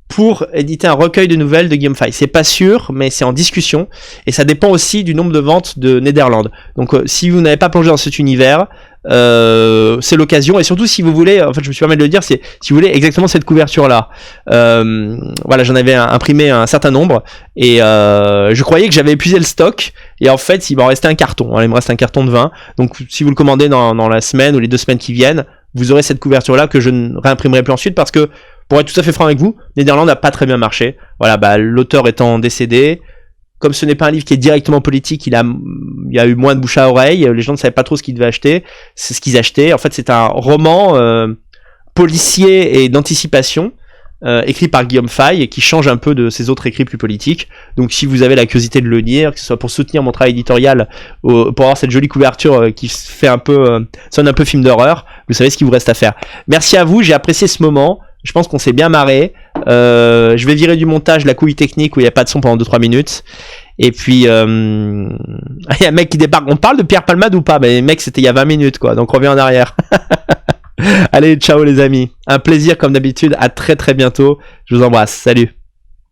S1: pour éditer un recueil de nouvelles de Guillaume Fay. C'est pas sûr, mais c'est en discussion, et ça dépend aussi du nombre de ventes de Nederland. Donc si vous n'avez pas plongé dans cet univers, c'est l'occasion, et surtout si vous voulez, en fait je me suis permis de le dire, c'est si vous voulez exactement cette couverture là. Voilà, j'en avais imprimé un certain nombre, et je croyais que j'avais épuisé le stock, et en fait il m'en restait un carton. Alors, il me reste un carton de 20, donc si vous le commandez dans la semaine ou les 2 semaines qui viennent, vous aurez cette couverture là que je ne réimprimerai plus ensuite, parce que pour être tout à fait franc avec vous, Nederland n'a pas très bien marché. Voilà, bah, l'auteur étant décédé, comme ce n'est pas un livre qui est directement politique, il y a eu moins de bouche à oreille, les gens ne savaient pas trop ce qu'ils devaient acheter, c'est ce qu'ils achetaient. En fait, c'est un roman policier et d'anticipation, écrit par Guillaume Fay, et qui change un peu de ses autres écrits plus politiques. Donc si vous avez la curiosité de le lire, que ce soit pour soutenir mon travail éditorial, pour avoir cette jolie couverture qui fait un peu, sonne un peu film d'horreur, vous savez ce qu'il vous reste à faire. Merci à vous, j'ai apprécié ce moment. Je pense qu'on s'est bien marré. Je vais virer du montage la couille technique où il n'y a pas de son pendant 2-3 minutes. Et puis, il y a un mec qui débarque. On parle de Pierre Palmade ou pas? Mais mec, c'était il y a 20 minutes, quoi. Donc, on revient en arrière. Allez, ciao les amis. Un plaisir comme d'habitude. À très très bientôt. Je vous embrasse. Salut.